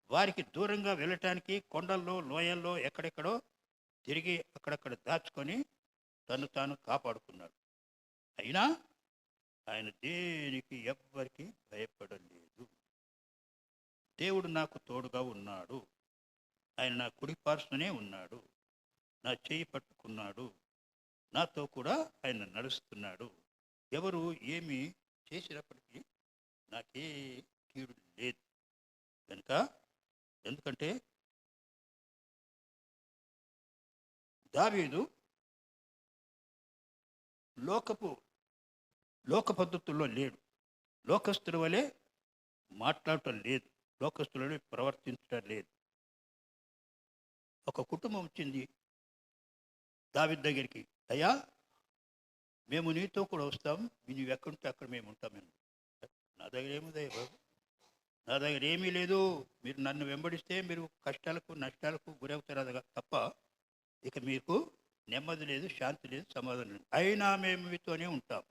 Speaker 1: వారికి దూరంగా వెళ్ళటానికి కొండల్లో, లోయల్లో, ఎక్కడెక్కడో తిరిగి అక్కడక్కడ దాచుకొని తను తాను కాపాడుకున్నాడు. అయినా ఆయన దేనికి ఎవ్వరికి భయపడలేదు. దేవుడు నాకు తోడుగా ఉన్నాడు, ఆయన నా కుడి పార్శ్వనే ఉన్నాడు, నా చేయి పట్టుకున్నాడు, నాతో కూడా ఆయన నడుస్తున్నాడు. ఎవరు ఏమి చేసినప్పటికీ నాకే కీడు లేదు. కనుక ఎందుకంటే దావీదు లోక పద్ధతుల్లో లేడు, లోకస్తుల వలె మాట్లాడటం లేదు, లోకస్తుల వలె ప్రవర్తించడం లేదు. ఒక కుటుంబం వచ్చింది దావీదు దగ్గరికి, అయ్యా మేము నీతో కూడా వస్తాం, నువ్వు ఎక్కడుంటే అక్కడ మేము ఉంటామని. నా దగ్గర ఏముందయ్యా బాబు, నా దగ్గర ఏమీ లేదు, మీరు నన్ను వెంబడిస్తే మీరు కష్టాలకు నష్టాలకు గురవుతారు తప్ప ఇక మీకు నెమ్మది లేదు, శాంతి లేదు, సమాధానం లేదు. అయినా మేము మీతోనే ఉంటాం,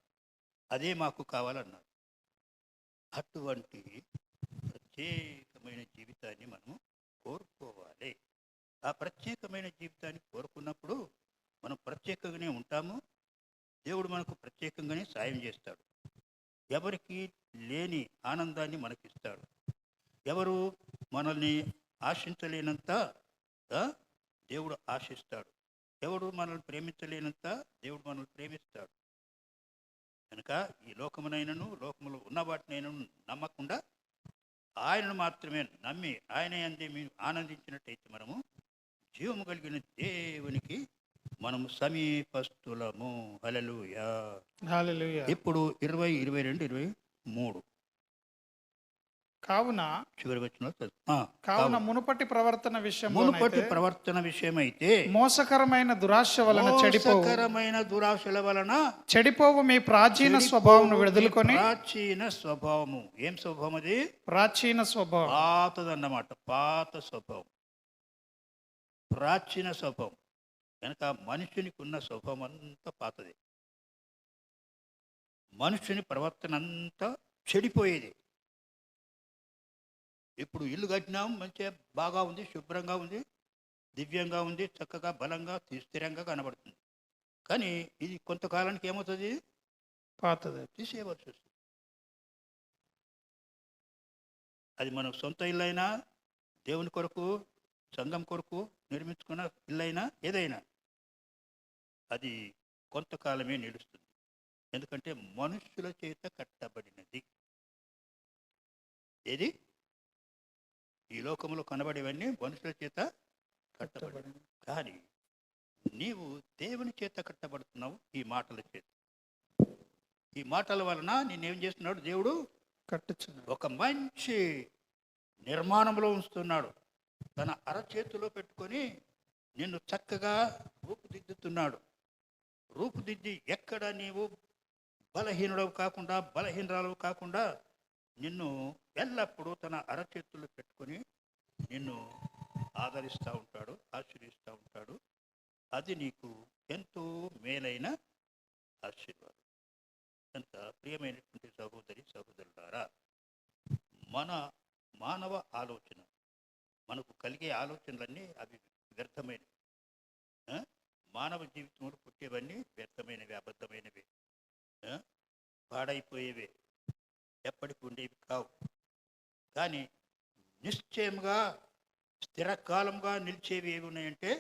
Speaker 1: అదే మాకు కావాలన్నారు. అటువంటి ప్రత్యేకమైన జీవితాన్ని మనం కోరుకోవాలి. ఆ ప్రత్యేకమైన జీవితాన్ని కోరుకున్నప్పుడు మనం ప్రత్యేకంగానే ఉంటాము. దేవుడు మనకు ప్రత్యేకంగానే సాయం చేస్తాడు. ఎవరికి లేని ఆనందాన్ని మనకిస్తాడు. ఎవరు మనల్ని ఆశించలేనంత దేవుడు ఆశిస్తాడు. ఎవడు మనల్ని ప్రేమించలేనంత దేవుడు మనల్ని ప్రేమిస్తాడు. కనుక ఈ లోకమునైనను, లోకములో ఉన్న వాటినైనను నమ్మకుండా ఆయనను మాత్రమే నమ్మి ఆయన యందే మేము ఆనందించినట్టయితే మనము జీవము కలిగిన దేవునికి మనము సమీపస్తులము. హల్లెలూయా.
Speaker 3: హల్లెలూయా.
Speaker 1: ఇప్పుడు 20, 22, 23
Speaker 3: కావున
Speaker 1: చివరి వచ్చిన
Speaker 3: మునుపటి ప్రవర్తన
Speaker 1: మునుపటి ప్రవర్తన విషయమైతే
Speaker 3: మోసకరమైన దురాశ వలన
Speaker 1: దురాశల వలన
Speaker 3: చెడిపోవు మీ ప్రాచీన స్వభావం వదులుకొని.
Speaker 1: ప్రాచీన స్వభావము ఏం స్వభావం? అది
Speaker 3: ప్రాచీన స్వభావం,
Speaker 1: పాతదన్నమాట. పాత స్వభావం, ప్రాచీన స్వభావం. కనుక మనుషునికి ఉన్న స్వభావం అంతా పాతదే. మనుషుని ప్రవర్తన అంతా చెడిపోయేది. ఇప్పుడు ఇల్లు కట్టినాం, మంచిగా బాగా ఉంది, శుభ్రంగా ఉంది, దివ్యంగా ఉంది, చక్కగా బలంగా స్థిరంగా కనబడుతుంది. కానీ ఇది కొంతకాలానికి ఏమవుతుంది?
Speaker 3: పాతది,
Speaker 1: తీసేయవలసి వస్తుంది. అది మన సొంత ఇల్లు అయినా, దేవుని కొరకు, సంఘం కొరకు నిర్మించుకున్న ఇల్లు అయినా, ఏదైనా అది కొంతకాలమే నిలుస్తుంది. ఎందుకంటే మనుషుల చేత కట్టబడినది. ఏది? ఈ లోకంలో కనబడేవన్నీ మనుషుల చేత కట్టబడినవి. కానీ నీవు దేవుని చేత కట్టబడుతున్నావు. ఈ మాటల చేత, ఈ మాటల వలన నేనేం చేస్తున్నాడు? దేవుడు
Speaker 3: కట్టుచున్నాడు,
Speaker 1: ఒక మంచి నిర్మాణంలో ఉంచుతున్నాడు. తన అరచేతిలో పెట్టుకొని నిన్ను చక్కగా రూపుదిద్దుతున్నాడు. రూపుదిద్ది ఎక్కడ నీవు బలహీనుడవు కాకుండా, బలహీనరాలు కాకుండా నిన్ను ఎల్లప్పుడూ తన అరచేతుల్లో పెట్టుకొని నిన్ను ఆదరిస్తూ ఉంటాడు, ఆశీర్వదిస్తూ ఉంటాడు. అది నీకు ఎంతో మేలైన ఆశీర్వాదం. కనుక ప్రియమైనటువంటి సహోదరి సహోదరులారా, మన మానవ ఆలోచన, మనకు కలిగే ఆలోచనలన్నీ అవి వ్యర్థమైనవి. మానవ జీవితంలో పుట్టేవన్నీ వ్యర్థమైనవి, అబద్ధమైనవి, పాడైపోయేవే, ఎప్పటికి ఉండేవి కావు. కానీ నిశ్చయంగా స్థిరకాలంగా నిలిచేవి ఏమి ఉన్నాయంటే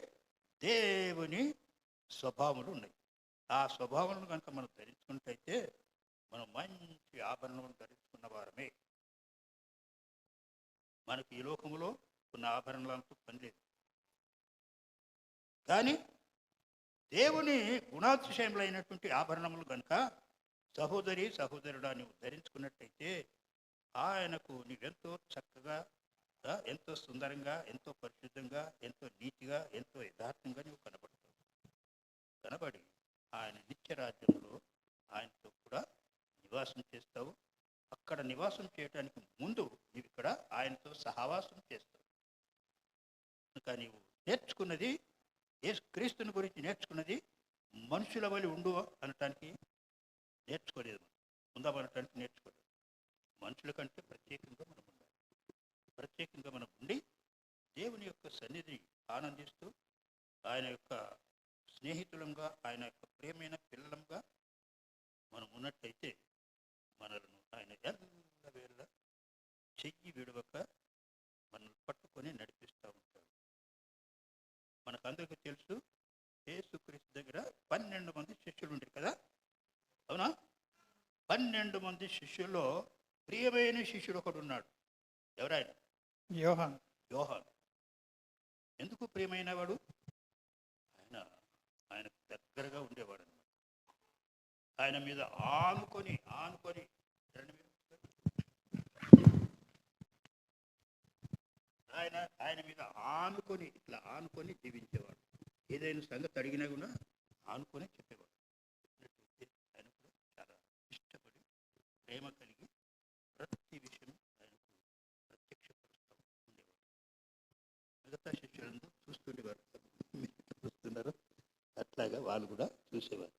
Speaker 1: దేవుని స్వభావములు ఉన్నాయి. ఆ స్వభావాలను కనుక మనం ధరించుకున్నట్టయితే మనం మంచి ఆభరణములు ధరించుకున్న వారమే. మనకి ఈ లోకములో ఉన్న ఆభరణాలతో పని లేదు, కానీ దేవుని గుణాతిశయములైనటువంటి ఆభరణములు కనుక సహోదరి సహోదరుడా నువ్వు ధరించుకున్నట్టయితే ఆయనకు నీవెంతో చక్కగా, ఎంతో సుందరంగా, ఎంతో పరిశుద్ధంగా, ఎంతో నీతిగా, ఎంతో యథార్థంగా నువ్వు కనబడతావు. కనబడి ఆయన నిత్యరాజ్యంలో ఆయనతో కూడా నివాసం చేస్తావు. అక్కడ నివాసం చేయడానికి ముందు నీవు ఇక్కడ ఆయనతో సహవాసం చేస్తావు. కనుక నీవు నేర్చుకున్నది క్రీస్తుని గురించి నేర్చుకున్నది మనుషుల వలె ఉండు అనటానికి నేర్చుకోలేదు, ఉందామనటానికి నేర్చుకోలేదు. మనుషుల కంటే ప్రత్యేకంగా మనం ఉండాలి. ప్రత్యేకంగా మనం ఉండి దేవుని యొక్క సన్నిధిని ఆనందిస్తూ ఆయన యొక్క స్నేహితులంగా, ఆయన యొక్క ప్రియమైన పిల్లలంగా మనం ఉన్నట్టయితే మనలను ఆయన ఎల్లవేళ చెయ్యి విడవక మనల్ని పట్టుకొని నడిపిస్తూ ఉంటాడు. మనకందరికీ తెలుసు, యేసుక్రీస్తు దగ్గర 12 మంది శిష్యులు ఉంటారు కదా, అవునా? 12 మంది శిష్యుల్లో ప్రియమైన శిష్యుడు ఒకడు ఉన్నాడు. ఎవరాయన?
Speaker 3: యోహాను.
Speaker 1: యోహాను. ఎందుకు ప్రియమైన వాడు? ఆయనకు దగ్గరగా ఉండేవాడు అన్నమాట. ఆయన మీద ఆనుకొని ఆయన మీద ఇట్లా ఆనుకొని జీవించేవాడు. ఏదైనా సంగతి అడిగినా కూడా ఆనుకొని చెప్పేవాడు. ఆయన కూడా చాలా ఇష్టపడి ప్రేమ కలిగి ప్రతి విషయం ఆయనకు ప్రత్యక్షపరుస్తూ ఉండేవాడు. మిగతా శిష్యులందరూ చూస్తుండేవారు, చూస్తున్నారు, అట్లాగా వాళ్ళు కూడా చూసేవారు.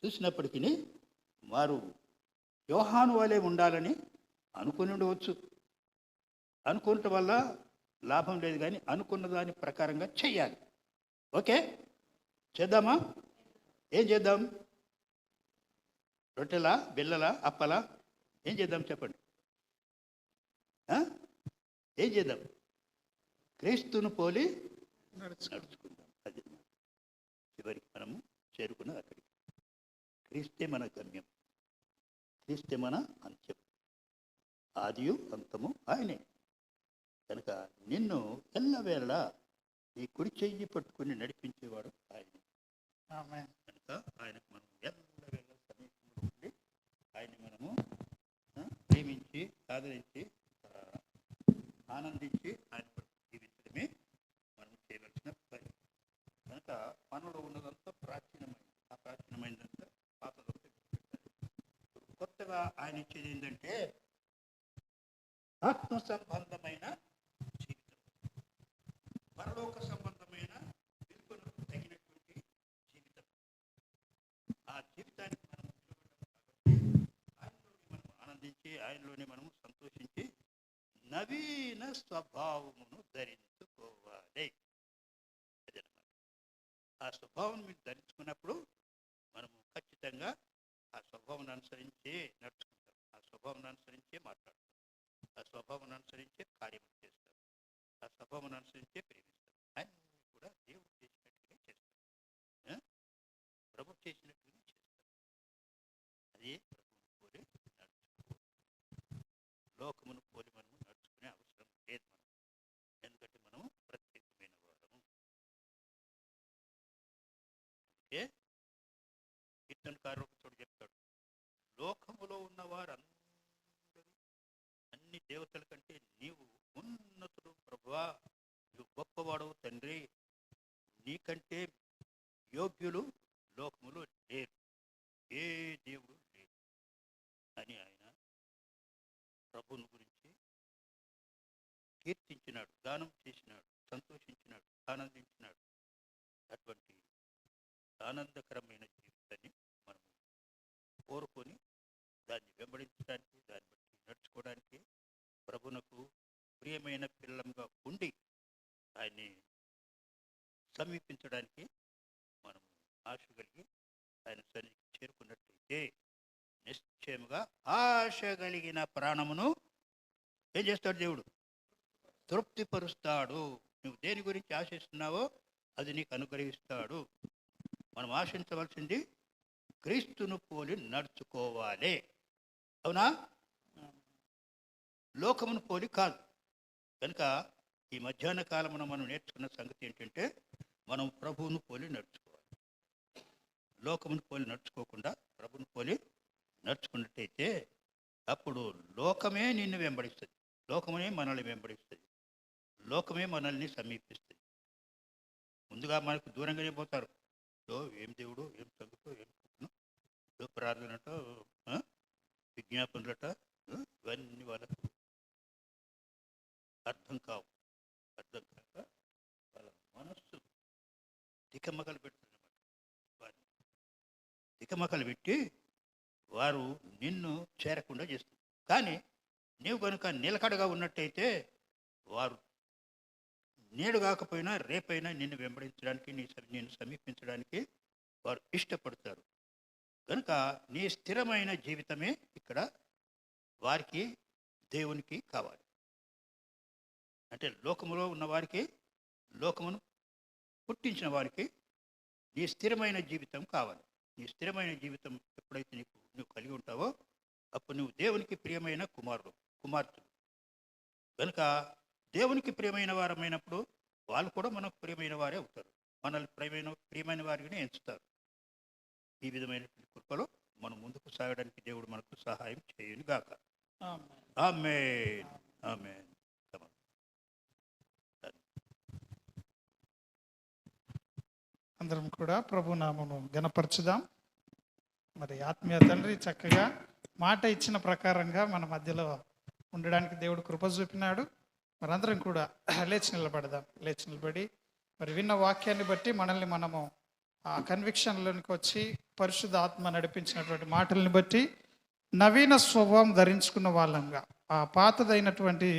Speaker 1: చూసినప్పటికీ వారు యోహాను వలె ఉండాలని అనుకుని ఉండవచ్చు. అనుకోవటం వల్ల లాభం లేదు, కానీ అనుకున్న దాని ప్రకారంగా చెయ్యాలి. ఓకే, చేద్దామా? ఏం చేద్దాం? రొట్టెలా, బిళ్ళలా, అప్పలా? ఏం చేద్దాం చెప్పండి? ఏం చేద్దాం? క్రీస్తును పోలి నడుచుకుందాం. అది చివరికి మనము చేరుకున్నది అక్కడికి. క్రీస్తే మన గమ్యం, క్రీస్తే మన అంత్యం, ఆదియు అంతము ఆయనే. కనుక నిన్ను ఎల్లవేళలా నీ కుడి చెయ్యి పట్టుకుని నడిపించేవాడు ఆయనే. కనుక ఆయనకు మనం ఎల్లవేళ సమీపంలో ఉండి ఆయన్ని మనము ప్రేమించి, ఆదరించి, ఆనందించి ఆయన జీవించడమే మనం చేయవలసిన పని. కనుక మనలో ఉన్నదంతా ప్రాచీనమైంది. ఆ ప్రాచీనమైనదంతా పాతదంతా కొత్తగా ఆయన ఇచ్చేది ఏంటంటే ఆత్మ సంబంధమైన జీవితం, పరలోక సంబంధమైన పిలుపునకు తగినటువంటి జీవితం. ఆ జీవితానికి మనం ఆయనలోనే మనం ఆనందించి, ఆయనలోనే మనం సంతోషించి నవీన స్వభావమును ధరించుకోవాలి. అదనమాట. ఆ స్వభావం మీరు ధరించుకున్నప్పుడు మనము ఖచ్చితంగా ఆ స్వభావం అనుసరించే నడుచుకుంటాం, ఆ స్వభావం అనుసరించే మాట్లాడతాం, ఆ స్వభావం అనుసరించే కార్యం చేస్తాం, ఆ స్వభావం అనుసరించే ప్రేమిస్తాం. అన్నీ కూడా దేవుడు చేసినట్టుగా చేస్తాం, ప్రభు చేసినట్టుగా చేస్తాం. అదే ప్రభువును పోలి నడుచుకో. లోకమును పోలి మనము నడుచుకునే అవసరం లేదు మనం, ఎందుకంటే మనము ప్రత్యేకమైన వారము. అందుకే కీర్తనకారుడు ఒకడు చెప్తాడు, లోకములో ఉన్న వారందరూ అన్ని దేవతల కంటే నీవు ఉన్నతుడు ప్రభువా, నువ్వు గొప్పవాడవు తండ్రి, నీకంటే యోగ్యులు లోకములో లేరు, ఏ దేవుడు లేరు అని ఆయన ప్రభువుని గురించి కీర్తించినాడు, గానం చేసినాడు, సంతోషించినాడు, ఆనందించినాడు. అటువంటి ఆనందకరమైన జీవితాన్ని మనం కోరుకొని దాన్ని వెంబడించడానికి, దాన్ని బట్టి నడుచుకోవడానికి, ప్రభునకు ప్రియమైన పిల్లంగా ఉండి ఆయన్ని సమీపించడానికి మనం ఆశ కలిగి ఆయన సన్నిధికి చేరుకున్నట్లయితే నిశ్చయముగా ఆశ కలిగిన ప్రాణమును ఏం చేస్తాడు? దేవుడు తృప్తిపరుస్తాడు. నువ్వు దేని గురించి ఆశిస్తున్నావో అది నీకు అనుగ్రహిస్తాడు. మనం ఆశించవలసింది క్రీస్తును పోలి నడుచుకోవాలి. అవునా? లోకమును పోలి కాదు. కనుక ఈ మధ్యాహ్న కాలమున మనం నేర్చుకున్న సంగతి ఏంటంటే మనం ప్రభువును పోలి నడుచుకోవాలి. లోకమును పోలి నడుచుకోకుండా ప్రభువును పోలి నడుచుకున్నట్టయితే అప్పుడు లోకమే నిన్ను వెంబడిస్తుంది, లోకమే మనల్ని వెంబడిస్తుంది, లోకమే మనల్ని సమీపిస్తుంది. ముందుగా మనకు దూరంగానే పోతారు. ఏం దేవుడు, ఏం సంగతో, ఏం ప్రార్థనట, విజ్ఞాపనలట, ఇవన్నీ వాళ్ళకు అర్థం కావు. అర్థం కాక వాళ్ళ మనస్సు తికమకలు పెడుతున్నమాట. తికమకలు పెట్టి వారు నిన్ను చేరకుండా చేస్తుంది. కానీ నీవు కనుక నిలకడగా ఉన్నట్టయితే వారు నేడు కాకపోయినా రేపైనా నిన్ను వెంబడించడానికి, నిన్ను సమీపించడానికి వారు ఇష్టపడతారు. కనుక నీ స్థిరమైన జీవితమే ఇక్కడ వారికి, దేవునికి కావాలి. అంటే లోకములో ఉన్న వారికి, లోకమును పుట్టించిన వారికి నీ స్థిరమైన జీవితం కావాలి. నీ స్థిరమైన జీవితం ఎప్పుడైతే నువ్వు కలిగి ఉంటావో అప్పుడు నువ్వు దేవునికి ప్రియమైన కుమార్తెలు. కనుక దేవునికి ప్రియమైన వారమైనప్పుడు వాళ్ళు కూడా మనకు ప్రియమైన వారే అవుతారు. మనల్ని ప్రియమైన వారిని ఎంచుతారు. ఈ విధమైన కృపలో మనం ముందుకు సాగడానికి దేవుడు మనకు సహాయం చేయును గాక. ఆమేన్. ఆమేన్.
Speaker 3: అందరం కూడా ప్రభు నామమును ఘనపరచుదాం. మరి ఆత్మీయ తండ్రి చక్కగా మాట ఇచ్చిన ప్రకారంగా మన మధ్యలో ఉండడానికి దేవుడు కృప చూపినాడు. మరి అందరం కూడా లేచి నిలబడదాం. లేచి నిలబడి మరి విన్న వాక్యాన్ని బట్టి మనల్ని మనము ఆ కన్విక్షన్లోనికి వచ్చి పరిశుద్ధ ఆత్మ నడిపించినటువంటి మాటల్ని బట్టి నవీన స్వభావం ధరించుకున్న వాళ్ళంగా ఆ పాతదైనటువంటి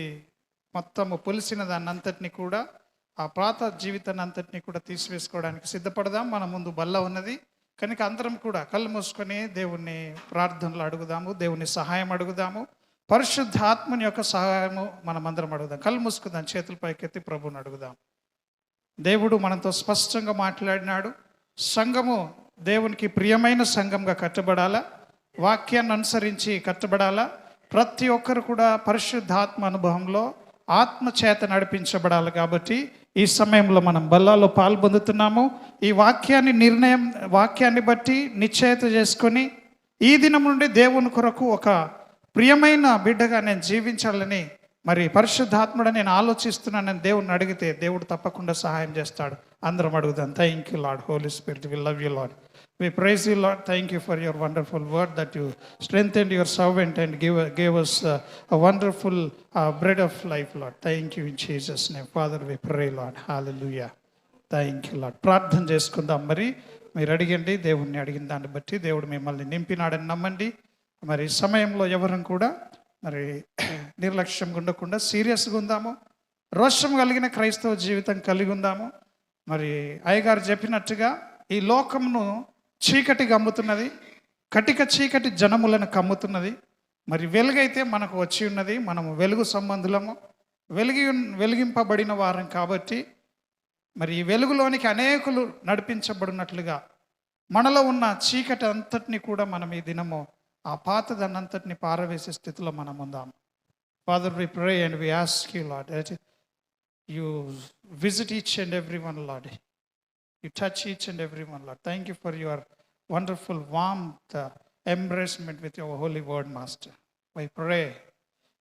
Speaker 3: మొత్తము పొలిసిన దాన్ని అంతటిని కూడా, ఆ పాత జీవితాన్ని అంతటిని కూడా తీసివేసుకోవడానికి సిద్ధపడదాం. మన ముందు బల్ల ఉన్నది కనుక అందరం కూడా కళ్ళు మూసుకొని దేవుణ్ణి ప్రార్థనలు అడుగుదాము, దేవుని సహాయం అడుగుదాము, పరిశుద్ధాత్మని యొక్క సహాయము మనమందరం అడుగుదాం. కళ్ళు మూసుకుందాం, చేతుల పైకెత్తి ప్రభువుని అడుగుదాం. దేవుడు మనతో స్పష్టంగా మాట్లాడినాడు. సంఘము దేవునికి ప్రియమైన సంఘంగా కట్టబడాలా, వాక్యాన్ని అనుసరించి కట్టబడాలా. ప్రతి ఒక్కరు కూడా పరిశుద్ధాత్మ అనుభవంలో ఆత్మ చేత నడిపించబడాలి. కాబట్టి ఈ సమయంలో మనం బల్లాలో పాల్పొందుతున్నాము. ఈ వాక్యాన్ని బట్టి నిశ్చయిత చేసుకొని ఈ దినం నుండి దేవుని కొరకు ఒక ప్రియమైన బిడ్డగా నేను జీవించాలని మరి పరిశుద్ధాత్ముడు నేను ఆలోచిస్తున్నానని దేవుడిని అడిగితే దేవుడు తప్పకుండా సహాయం చేస్తాడు. అందరం అడుగుదాం. Thank you Lord, Holy Spirit, we love you Lord, we praise you Lord. Thank you for your wonderful word that you strengthened your servant and gave us a wonderful bread of life, Lord. Thank you in Jesus' name. Father, we pray, Lord. Hallelujah. Thank you, Lord. ప్రార్థన చేసుకుందాం. మరి మీరు అడిగండి, దేవుణ్ణి అడిగిన దాన్ని బట్టి దేవుడు మిమ్మల్ని నింపినాడని నమ్మండి. మరి సమయంలో ఎవరం కూడా మరి నిర్లక్ష్యంగా ఉండకుండా సీరియస్గా ఉందాము. రోషం కలిగిన క్రైస్తవ జీవితం కలిగి ఉందాము. మరి అయ్యగారు చెప్పినట్టుగా ఈ లోకమును చీకటి కమ్ముతున్నది, కటిక చీకటి జనములను కమ్ముతున్నది. మరి వెలుగైతే మనకు వచ్చి ఉన్నది, మనము వెలుగు సంబంధులము, వెలిగింపబడిన వారం కాబట్టి మరి ఈ వెలుగులోనికి అనేకులు నడిపించబడినట్లుగా మనలో ఉన్న చీకటి అంతటిని కూడా మనం ఈ దినము ఆ పాతదన్నంతటిని పారవేసే స్థితిలో మనం ఉందాం. Father, we pray and we ask you, Lord, that you visit each and every one, Lord. You touch each and every one, Lord. Thank you for your wonderful warmth, embracement with your holy word, Master. We pray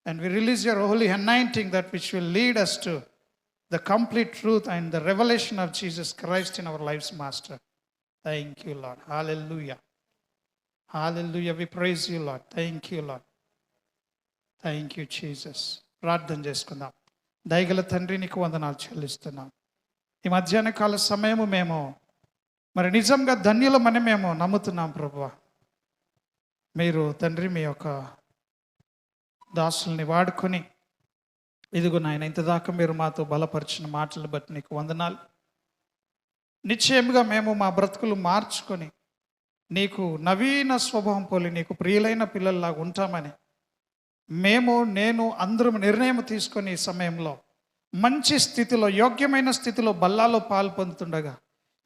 Speaker 3: and we release your holy anointing that which will lead us to the complete truth and the revelation of Jesus Christ in our lives, Master. Thank you, Lord. Hallelujah. Hallelujah. We praise you, Lord. Thank you, Lord. Thank you, Jesus. ప్రార్థన చేసుకుందాం. దయగల తండ్రి, నీకు వందనాలు చెల్లిస్తున్నాం. ఈ మధ్యాహ్న కాల సమయము మేము మరి నిజంగా ధన్యులమని మేము నమ్ముతున్నాం ప్రభువా. మీరు తండ్రి మీ యొక్క దాసుల్ని వాడుకొని ఇదిగో నాయన ఇంతదాకా మీరు మాతో బలపరిచిన మాటలు బట్టి నీకు వందనాలు. నిశ్చయముగా మేము మా బ్రతుకులు మార్చుకొని నీకు నవీన స్వభావం పోలి నీకు ప్రియులైన పిల్లల్లాగా ఉంటామని నేను అందరం నిర్ణయం తీసుకొని ఈ సమయంలో మంచి స్థితిలో, యోగ్యమైన స్థితిలో బల్లాలో పాలు పొందుతుండగా,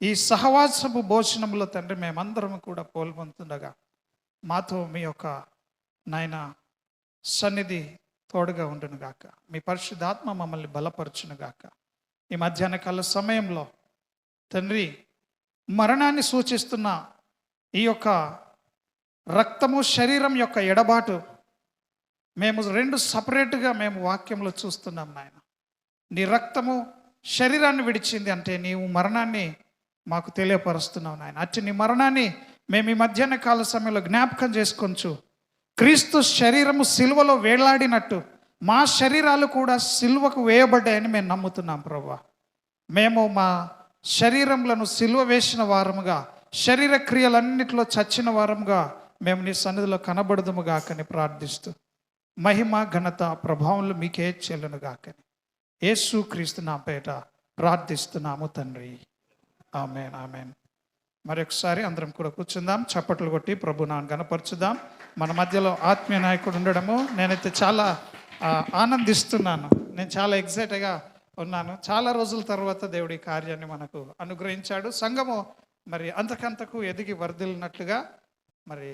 Speaker 3: ఈ సహవాసపు భోజనంలో తండ్రి మేమందరం కూడా పాలు పొందుతుండగా, మాతో మీ యొక్క నాయన సన్నిధి తోడుగా ఉండును గాక. మీ పరిశుద్ధాత్మ మమ్మల్ని బలపరచును గాక. ఈ మధ్యాహ్న కాల సమయంలో తండ్రి, మరణాన్ని సూచిస్తున్న ఈ యొక్క రక్తము శరీరం యొక్క ఎడబాటు మేము రెండు సపరేట్గా మేము వాక్యంలో చూస్తున్నాం నాయన. నీ రక్తము శరీరాన్ని విడిచింది అంటే నీవు మరణాన్ని మాకు తెలియపరుస్తున్నావు నాయన. అట్టి నీ మరణాన్ని మేము ఈ మధ్యాహ్న కాల సమయంలో జ్ఞాపకం చేసుకొంచు, క్రీస్తు శరీరము సిలువలో వేలాడినట్టు మా శరీరాలు కూడా సిలువకు వేయబడ్డాయని మేము నమ్ముతున్నాం ప్రభువా. మేము మా శరీరములను సిలువ వేసిన వారముగా, శరీర క్రియలన్నిటిలో చచ్చిన వారముగా మేము నీ సన్నిధిలో కనబడదుము గాకని ప్రార్థిస్తూ, మహిమ ఘనత ప్రభావములు మీకే చెల్లును గాకని యేసు క్రీస్తు నా పేట ప్రార్థిస్తున్నాము తండ్రి. ఆమేన్, ఆమేన్. మరొకసారి అందరం కూడా కూర్చుందాం, చప్పట్లు కొట్టి ప్రభు నాన్న గణపరచుదాం. మన మధ్యలో ఆత్మీయ నాయకుడు ఉండడము నేనైతే చాలా ఆనందిస్తున్నాను. నేను చాలా ఎక్సైట్గా ఉన్నాను. చాలా రోజుల తర్వాత దేవుడి కార్యాన్ని మనకు అనుగ్రహించాడు. సంఘము మరి అంతకంతకు ఎదిగి వర్ధిల్లినట్లుగా మరి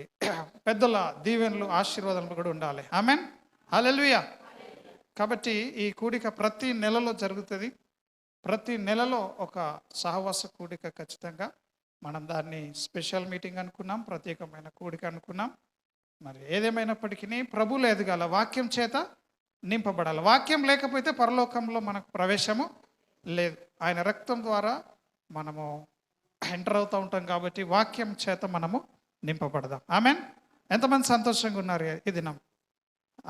Speaker 3: పెద్దల దీవెనలు, ఆశీర్వాదాలు కూడా ఉండాలి. ఆమెన్, హల్లెలూయా. కాబట్టి ఈ కూడిక ప్రతి నెలలో జరుగుతుంది. ప్రతి నెలలో ఒక సహవాస కూడిక ఖచ్చితంగా. మనం దాన్ని స్పెషల్ మీటింగ్ అనుకున్నాం, ప్రత్యేకమైన కూడిక అనుకున్నాం. మరి ఏదేమైనప్పటికీ ప్రభువులో ఎదగాల, వాక్యం చేత నింపబడాలి. వాక్యం లేకపోతే పరలోకంలో మనకు ప్రవేశము లేదు. ఆయన రక్తం ద్వారా మనము ఎంటర్ అవుతూ ఉంటాం కాబట్టి వాక్యం చేత మనము నింపబడదాం. ఆమెన్. ఎంతమంది సంతోషంగా ఉన్నారు ఈ దినం?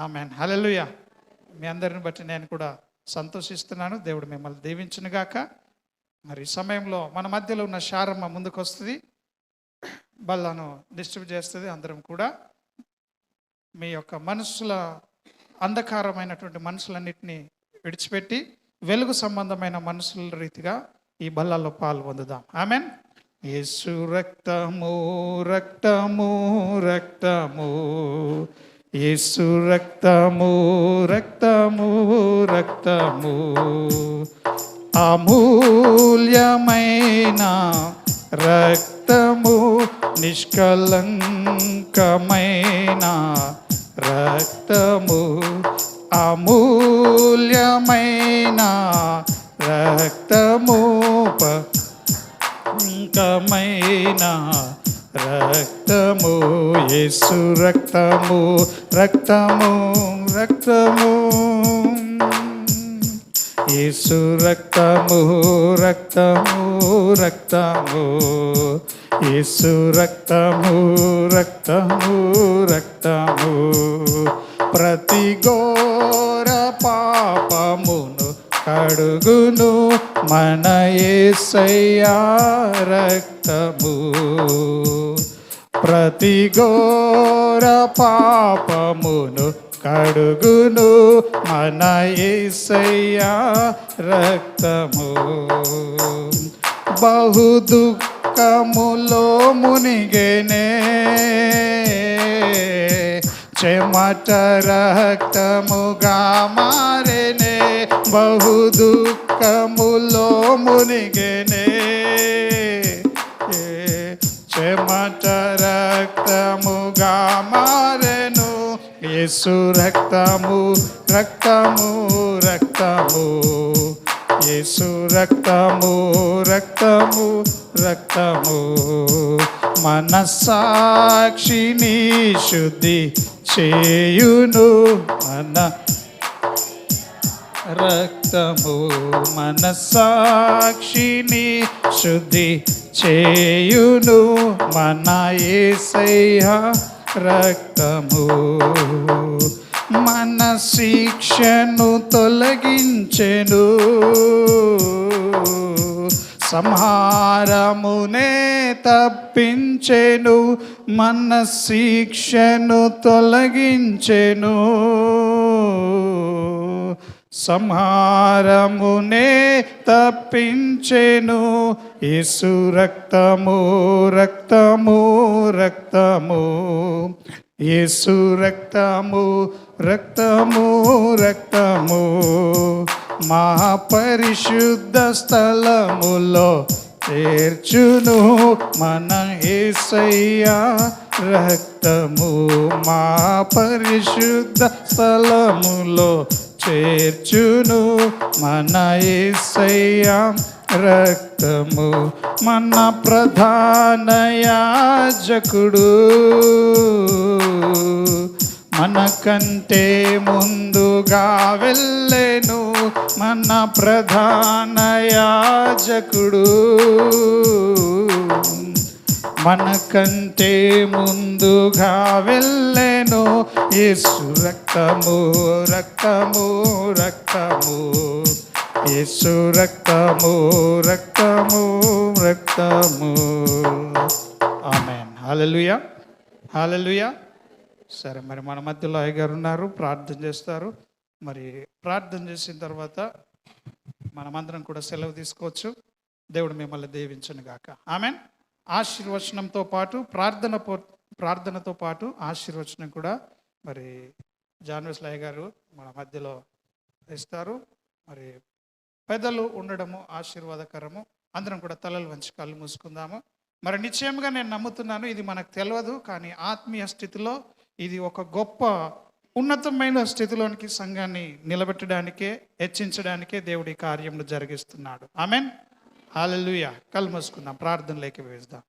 Speaker 3: ఆమెన్, హల్లెలూయా. మీ అందరిని బట్టి నేను కూడా సంతోషిస్తున్నాను. దేవుడు మిమ్మల్ని దీవించునుగాక. మరి ఈ సమయంలో మన మధ్యలో ఉన్న శారమ్మ ముందుకు వస్తుంది, బల్లను డిస్ట్రిబ్యూట్ చేస్తుంది. అందరం కూడా మీ యొక్క మనసుల అంధకారమైనటువంటి మనసులన్నింటినీ విడిచిపెట్టి వెలుగు సంబంధమైన మనసుల రీతిగా ఈ బల్లలో పాలు పొందుదాం. ఆమెన్. యేసు రక్తము రక్తము రక్తము, యేసు రక్తము రక్తము రక్తము, అమూల్యమైన రక్తము, నిష్కలంకమైన రక్తము, అమూల్యమైన రక్తము, పవిత్రమైన రక్తము, యేసు రక్తము రక్తము రక్తము, యేసు రక్తము రక్తము రక్తము, యేసు రక్తము రక్తము రక్తము, ప్రతి ఘోర పాపమును కడుగును మన యేసయ్యా రక్తము, ప్రతి ఘోర పాపమును కడుగును మన యేసయ్యా రక్తము. బహు దుఃఖములో మునిగెనే, చెమట రక్తముగా మారెనే, బహు దుఃఖములో మునిగెనే, చెమట రక్తముగా మారెను, యేసు రక్తము రక్తము రక్తము, యేసు రక్తము రక్తము రక్తము, మనస్సాక్షిని శుద్ధి చేయును మన రక్తము, మనస్సాక్షిని శుద్ధి చేయును మన యేసయ్యా రక్తము, మన శిక్షను తొలగించెను, సంహారమునే తప్పించెను, మన శిక్షను తొలగించెను, సంహారమునే తప్పించెను, యేసు రక్తము రక్తము రక్తము, యేసు రక్తము రక్తము రక్తము మా పరిశుద్ధ స్థలములో చేర్చును మన యేసయ్యా రక్తము మా పరిశుద్ధ స్థలములో చేర్చును మన యేసయ్యా రక్తము మన ప్రధాన యాజకుడు మనకంటే ముందుగా వెళ్ళెను మన ప్రధాన యాజకుడు మనకంటే ముందుగా వెళ్ళెను యేసు రక్తము రక్తము రక్తము యేసు రక్తము రక్తము రక్తము ఆమేన్. హల్లెలూయా హల్లెలూయా. సరే, మరి మన మధ్యలో అయ్యగారు ఉన్నారు, ప్రార్థన చేస్తారు. మరి ప్రార్థన చేసిన తర్వాత మనమందరం కూడా సెలవు తీసుకోవచ్చు. దేవుడు మిమ్మల్ని దీవించును గాక. ఆమేన్. ఆశీర్వచనంతో పాటు ప్రార్థనతో పాటు ఆశీర్వచనం కూడా మరి జాన్వేస్ల అయ్యగారు మన మధ్యలో ఇస్తారు. మరి పెద్దలు ఉండడము ఆశీర్వాదకరము. అందరం కూడా తలలు వంచి కళ్ళు మూసుకుందాము. మరి నిశ్చయంగా నేను నమ్ముతున్నాను, ఇది మనకు తెలియదు, కానీ ఆత్మీయ స్థితిలో ఇది ఒక గొప్ప ఉన్నతమైన స్థితిలోనికి సంఘాన్ని నిలబెట్టడానికే, హెచ్చించడానికే దేవుడి కార్యములు జరిగిస్తున్నాడు. ఆమేన్. హల్లెలూయా. కళ్ళు మూసుకుందాం, ప్రార్థనలోకి వేద్దాం.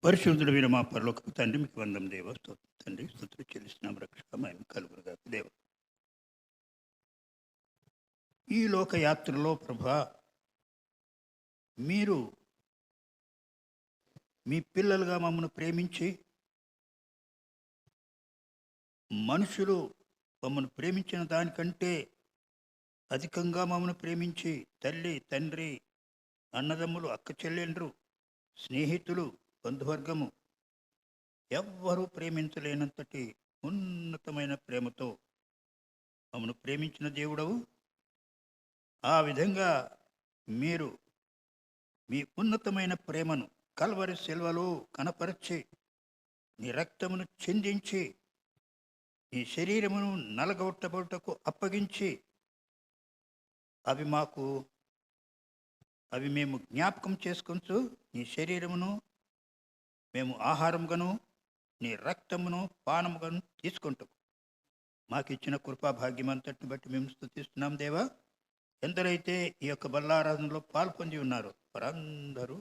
Speaker 1: పరిశుద్ధుడైన మా పరలోకపు తండ్రి, మీకు వందం దేవ. స్తోత్రం తండ్రి, స్తుతులు చెల్లిస్తున్నాం. రక్షక మహిమ కలుగునుగా దేవ. ఈ లోకయాత్రలో ప్రభా, మీరు మీ పిల్లలుగా మమ్మల్ని ప్రేమించి, మనుషులు మమ్మల్ని ప్రేమించిన దానికంటే అధికంగా మమ్మల్ని ప్రేమించి, తల్లి తండ్రి అన్నదమ్ములు అక్క చెల్లెండ్రు స్నేహితులు బంధువర్గము ఎవ్వరూ ప్రేమించలేనంతటి ఉన్నతమైన ప్రేమతో మమ్మల్ని ప్రేమించిన దేవుడవు. ఆ విధంగా మీరు మీ ఉన్నతమైన ప్రేమను కల్వరి శిల్వలో కనపరచి, నీ రక్తమును చిందించి, నీ శరీరమును నలగొట్టబడుటకు అప్పగించి, అవి మేము జ్ఞాపకం చేసుకొంచు, నీ శరీరమును మేము ఆహారముగాను, నీ రక్తమును పానముగాను తీసుకుంటాం. మాకు ఇచ్చిన కృపాభాగ్యం అంతటిని బట్టి మేము స్తుతిస్తున్నాం దేవా. ఎందరైతే ఈ యొక్క బల్లారాధనలో పాల్పొంది ఉన్నారో వారందరూ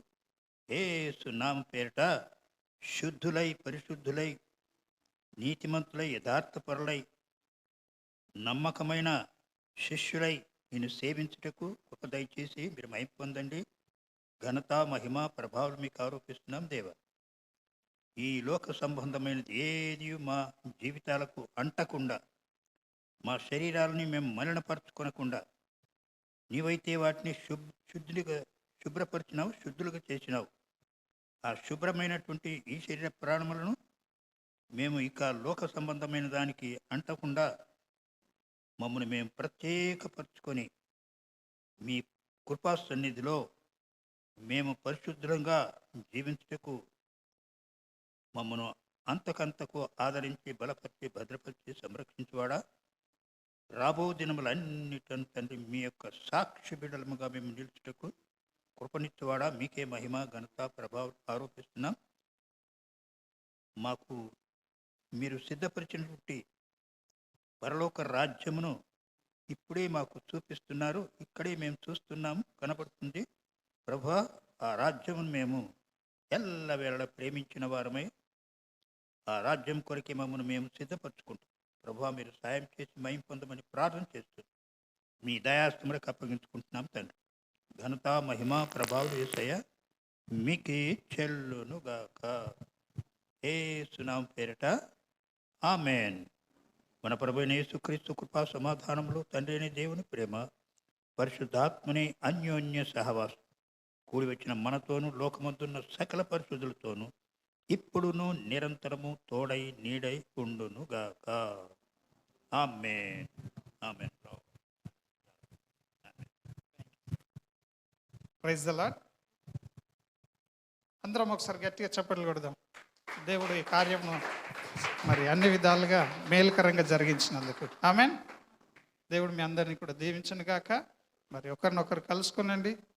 Speaker 1: యేసు నామం పేరిట శుద్ధులై, పరిశుద్ధులై, నీతిమంతులై, యథార్థపరులై, నమ్మకమైన శిష్యులై నేను సేవించుటకు ఒక దయచేసి మీరు మహిమ పొందండి. ఘనత మహిమ ప్రభావం మీకు ఆరోపిస్తున్నాం దేవా. ఈ లోక సంబంధమైనది ఏది మా జీవితాలకు అంటకుండా, మా శరీరాలని మేము మలినపరచుకొనకుండా, నీవైతే వాటిని శుభ్రపరిచినావు, శుద్ధులుగా చేసినావు. ఆ శుభ్రమైనటువంటి ఈ శరీర ప్రాణములను మేము ఇక లోక సంబంధమైన దానికి అంటకుండా మమ్మల్ని మేము ప్రత్యేకపరచుకొని మీ కృపా సన్నిధిలో మేము పరిశుద్ధంగా జీవించుటకు మమ్మను అంతకంతకు ఆదరించి, బలపరిచి, భద్రపరిచి, సంరక్షించువాడా, రాబో దినములన్నిటిని తండ్రి మీ యొక్క సాక్షి బిడ్డలముగా మేము నిలుచుటకు కృపనిచ్చువాడా, మీకే మహిమ ఘనత ప్రభావం ఆరోపిస్తున్నాం. మాకు మీరు సిద్ధపరిచినటువంటి పరలోక రాజ్యమును ఇప్పుడే మాకు చూపిస్తున్నారు. ఇక్కడే మేము చూస్తున్నాము, కనబడుతుంది ప్రభా. ఆ రాజ్యమును మేము ఎల్లవేళ ప్రేమించిన వారమై ఆ రాజ్యం కొరకే మమ్మల్ని మేము సిద్ధపరచుకుంటాం. ప్రభా, మీరు సాయం చేసి మహిమ పొందమని ప్రార్థన చేస్తూ మీ దయాస్తములకు అప్పగించుకుంటున్నాం తండ్రి. ఘనత మహిమ ప్రభావం యేసయ్య మీకే చెల్లునుగాక. యేసు నామం పేరిట ఆమేన్. మన ప్రభువైన యేసుక్రీస్తు కృపా సమాధానములు, తండ్రి అయిన దేవుని ప్రేమ, పరిశుద్ధాత్మని అన్యోన్య సహవాసం కూడి వచ్చిన మనతోనూ లోకమందున్న సకల పరిశుద్ధులతోనూ ఇప్పుడును నిరంతరము తోడై నీడై ఉండునుగాక. Amen. Amen.
Speaker 3: Praise the Lord. అందరం ఒకసారి గట్టిగా చప్పట్లు కొడదాం. దేవుడు ఈ కార్యము మరి అన్ని విధాలుగా మేలుకరంగా జరిగించినందుకు ఆమేన్. దేవుడు మీ అందరినీ కూడా దీవించును గాక. మరి ఒకరినొకరు కలుసుకునండి.